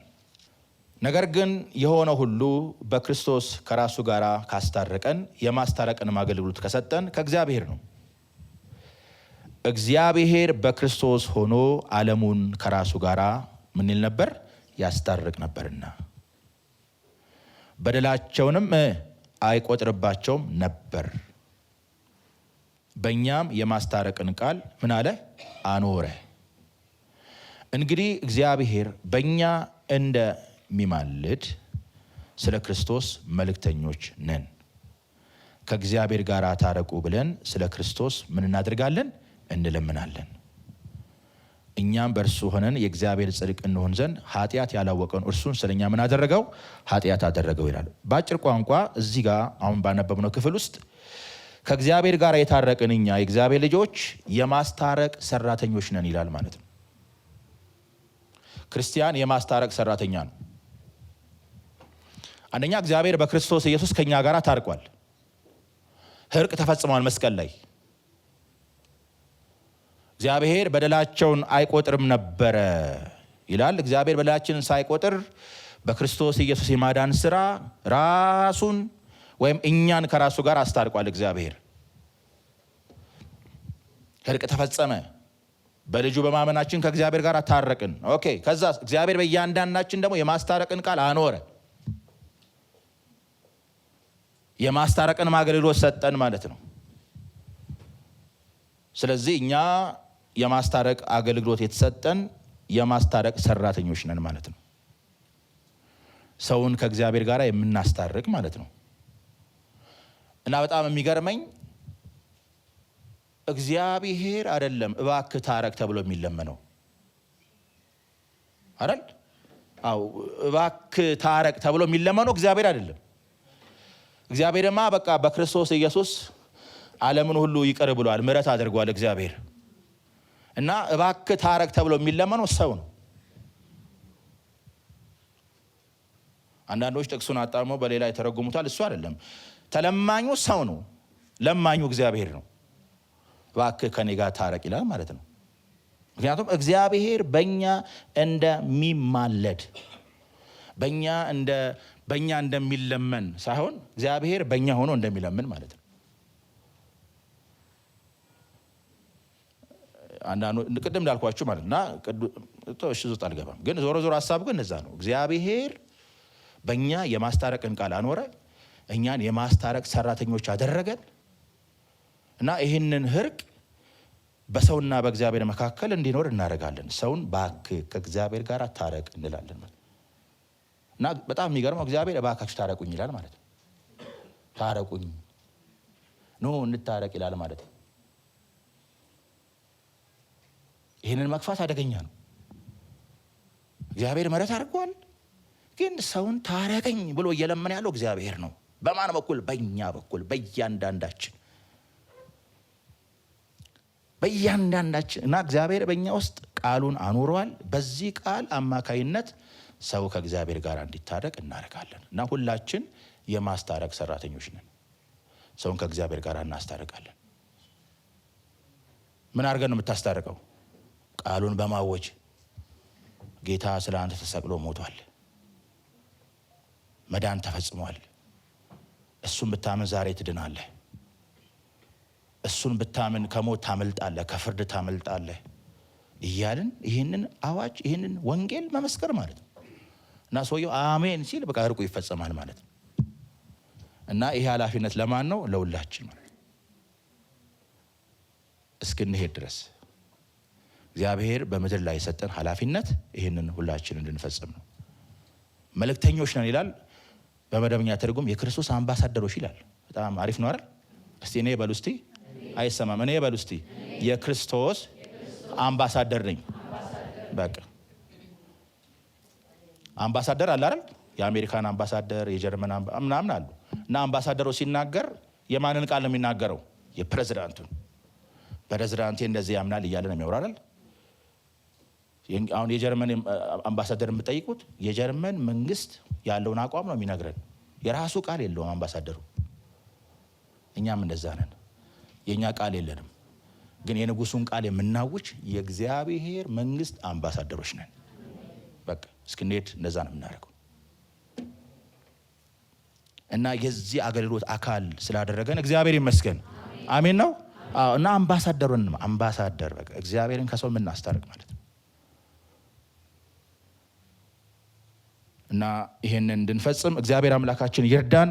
ነገር ግን የሆነ ሁሉ በክርስቶስ ከራሱ ጋር ካስታረቀን የማስታረቅን አገልግሎት ከሰጠን ከእግዚአብሔር ነው። እግዚአብሔር በክርስቶስ ሆኖ ዓለሙን ከራሱ ጋር ምን ይል ነበር? ያስታርቅ ነበርና በደላቸውንም አይቆጥርባቸውም ነበር። በእኛም የማስታረቅን ቃል ምን አለ? አኖረ። እንግዲህ እግዚአብሔር በእኛ እንደሚማልድ ስለ ክርስቶስ መልእክተኞች ነን። ከእግዚአብሔር ጋር ታረቁ ብለን ስለ ክርስቶስ ምን እናደርጋለን? እንለምናለን። እኛም በእርሱ ሆነን የእግዚአብሔር ጽድቅ እንሆን ዘንድ ኃጢአት ያላወቀውን እርሱን ስለኛ ምን አደረገው? ኃጢአት አደረገው ይላል። በአጭር ቋንቋ እዚህ ጋር አሁን ባነበብነው ክፍል ውስጥ ከእግዚአብሔር ጋር የታረቅን እኛ የእግዚአብሔር ልጆች የማስታረቅ ሰራተኞች ነን ይላል ማለት ነው። ክርስቲያን የማስታረቅ ሰራተኛ ነው። አንደኛ እግዚአብሔር በክርስቶስ ኢየሱስ ከኛ ጋር ታርቋል። እርቅ ተፈጽሟል መስቀል ላይ። እግዚአብሔር በደላቸውን አይቆጥርም ነበረ ይላል። እግዚአብሔር በደላችንን ሳይቆጥር በክርስቶስ ኢየሱስ የማዳን ስራ ራሱን ወይም እኛን ከራሱ ጋር አስታርቋል። እግዚአብሔር እርቅ ተፈጸመ። በልጁ በማመናችን ከእግዚአብሔር ጋር ታረቅን። ኦኬ። ከዛ እግዚአብሔር በእያንዳንዳችን ደግሞ የማስታረቅን ቃል አኖረ። የማስታረቅን አገልግሎት ሰጠን ማለት ነው። ስለዚህ እኛ የማስታረቅ አገልግሎት የተሰጠን የማስታረቅ ሰራተኞች ነን ማለት ነው። ሰውን ከእግዚአብሔር ጋር የምናስታርቅ ማለት ነው። እና በጣም የሚገርመኝ እግዚአብሔር አይደለም እባክህ ታረቅ ተብሎ የሚለመነው አይደል? አው እባክህ ታረቅ ተብሎ የሚለመነው እግዚአብሔር አይደለም። እግዚአብሔርማ በቃ በክርስቶስ ኢየሱስ ዓለምን ሁሉ ይቅር ብሏል፣ ምሕረት አድርጓል እግዚአብሔር። እና እባክህ ታረቅ ተብሎ የሚለመነው ሰው ነው። አንዳንዶች ጥቅሱን አጣመው በሌላ የተረጉሙታል። እሱ አይደለም። ተለማኙ ሰው ነው፣ ለማኙ እግዚአብሔር ነው። እባክህ ከኔ ጋር ታረቅ ይላል ማለት ነው። ምክንያቱም እግዚአብሔር በእኛ እንደሚማለድ በእኛ እንደሚለመን ሳይሆን እግዚአብሔር በእኛ ሆኖ እንደሚለምን ማለት ነው። አንዳንዱ ቅድም እንዳልኳችሁ ማለት እና እሺ ዞት አልገባም፣ ግን ዞሮ ዞሮ ሐሳቡ ግን እዛ ነው። እግዚአብሔር በእኛ የማስታረቅን ቃል አኖረ፣ እኛን የማስታረቅ ሰራተኞች አደረገን እና ይህንን እርቅ በሰውና በእግዚአብሔር መካከል እንዲኖር እናደርጋለን። ሰውን እባክህ ከእግዚአብሔር ጋር ታረቅ እንላለን። እና በጣም የሚገርመው እግዚአብሔር እባካችሁ ታረቁኝ ይላል ማለት ነው። ታረቁኝ ኖ እንታረቅ ይላል ማለት ነው። ይህንን መግፋት አደገኛ ነው። እግዚአብሔር ምሕረት አድርጓል፣ ግን ሰውን ታረቀኝ ብሎ እየለመነ ያለው እግዚአብሔር ነው። በማን በኩል? በእኛ በኩል፣ በእያንዳንዳችን እና እግዚአብሔር በእኛ ውስጥ ቃሉን አኑሯል። በዚህ ቃል አማካይነት ሰው ከእግዚአብሔር ጋር እንዲታረቅ እናደርጋለን። እና ሁላችን የማስታረቅ ሰራተኞች ነን። ሰውን ከእግዚአብሔር ጋር እናስታርቃለን። ምን አድርገን ነው የምታስታርቀው? ቃሉን በማወጅ ጌታ ስለ አንተ ተሰቅሎ ሞቷል፣ መዳን ተፈጽሟል፣ እሱን ብታምን ዛሬ ትድናለህ፣ እሱን ብታምን ከሞት ታመልጣለህ፣ ከፍርድ ታመልጣለህ እያልን ይህንን አዋጅ ይህንን ወንጌል መመስከር ማለት ነው። እና ሰውየው አሜን ሲል በቃ እርቁ ይፈጸማል ማለት ነው። እና ይሄ ኃላፊነት ለማን ነው? ለሁላችን ማለት ነው። እስክንሄድ ድረስ እግዚአብሔር በምድር ላይ የሰጠን ኃላፊነት ይህንን ሁላችን እንድንፈጽም ነው። መልእክተኞች ነን ይላል። በመደበኛ ትርጉም የክርስቶስ አምባሳደሮች ይላል። በጣም አሪፍ ነው አይደል? እስቲ እኔ በሉ እስቲ፣ አይሰማም። እኔ በሉ እስቲ የክርስቶስ አምባሳደር ነኝ። በቃ አምባሳደር አለ አይደል? የአሜሪካን አምባሳደር፣ የጀርመን ምናምን አሉ። እና አምባሳደሩ ሲናገር የማንን ቃል ነው የሚናገረው? የፕሬዝዳንቱን። ፕሬዝዳንቴ እንደዚህ ያምናል እያለ ነው የሚያወራው አይደል? አሁን የጀርመን አምባሳደር የምጠይቁት የጀርመን መንግስት ያለውን አቋም ነው የሚነግረን። የራሱ ቃል የለውም አምባሳደሩ። እኛም እንደዛ ነን። የኛ ቃል የለንም፣ ግን የንጉሱን ቃል የምናውጅ የእግዚአብሔር መንግስት አምባሳደሮች ነን። በቃ እስክንሄድ እንደዛ ነው የምናደርገው። እና የዚህ አገልግሎት አካል ስላደረገን እግዚአብሔር ይመስገን። አሜን ነው። እና አምባሳደር በቃ እግዚአብሔርን ከሰው የምናስታርቅ ማለት ነው። እና ይሄንን እንድንፈጽም እግዚአብሔር አምላካችን ይርዳን።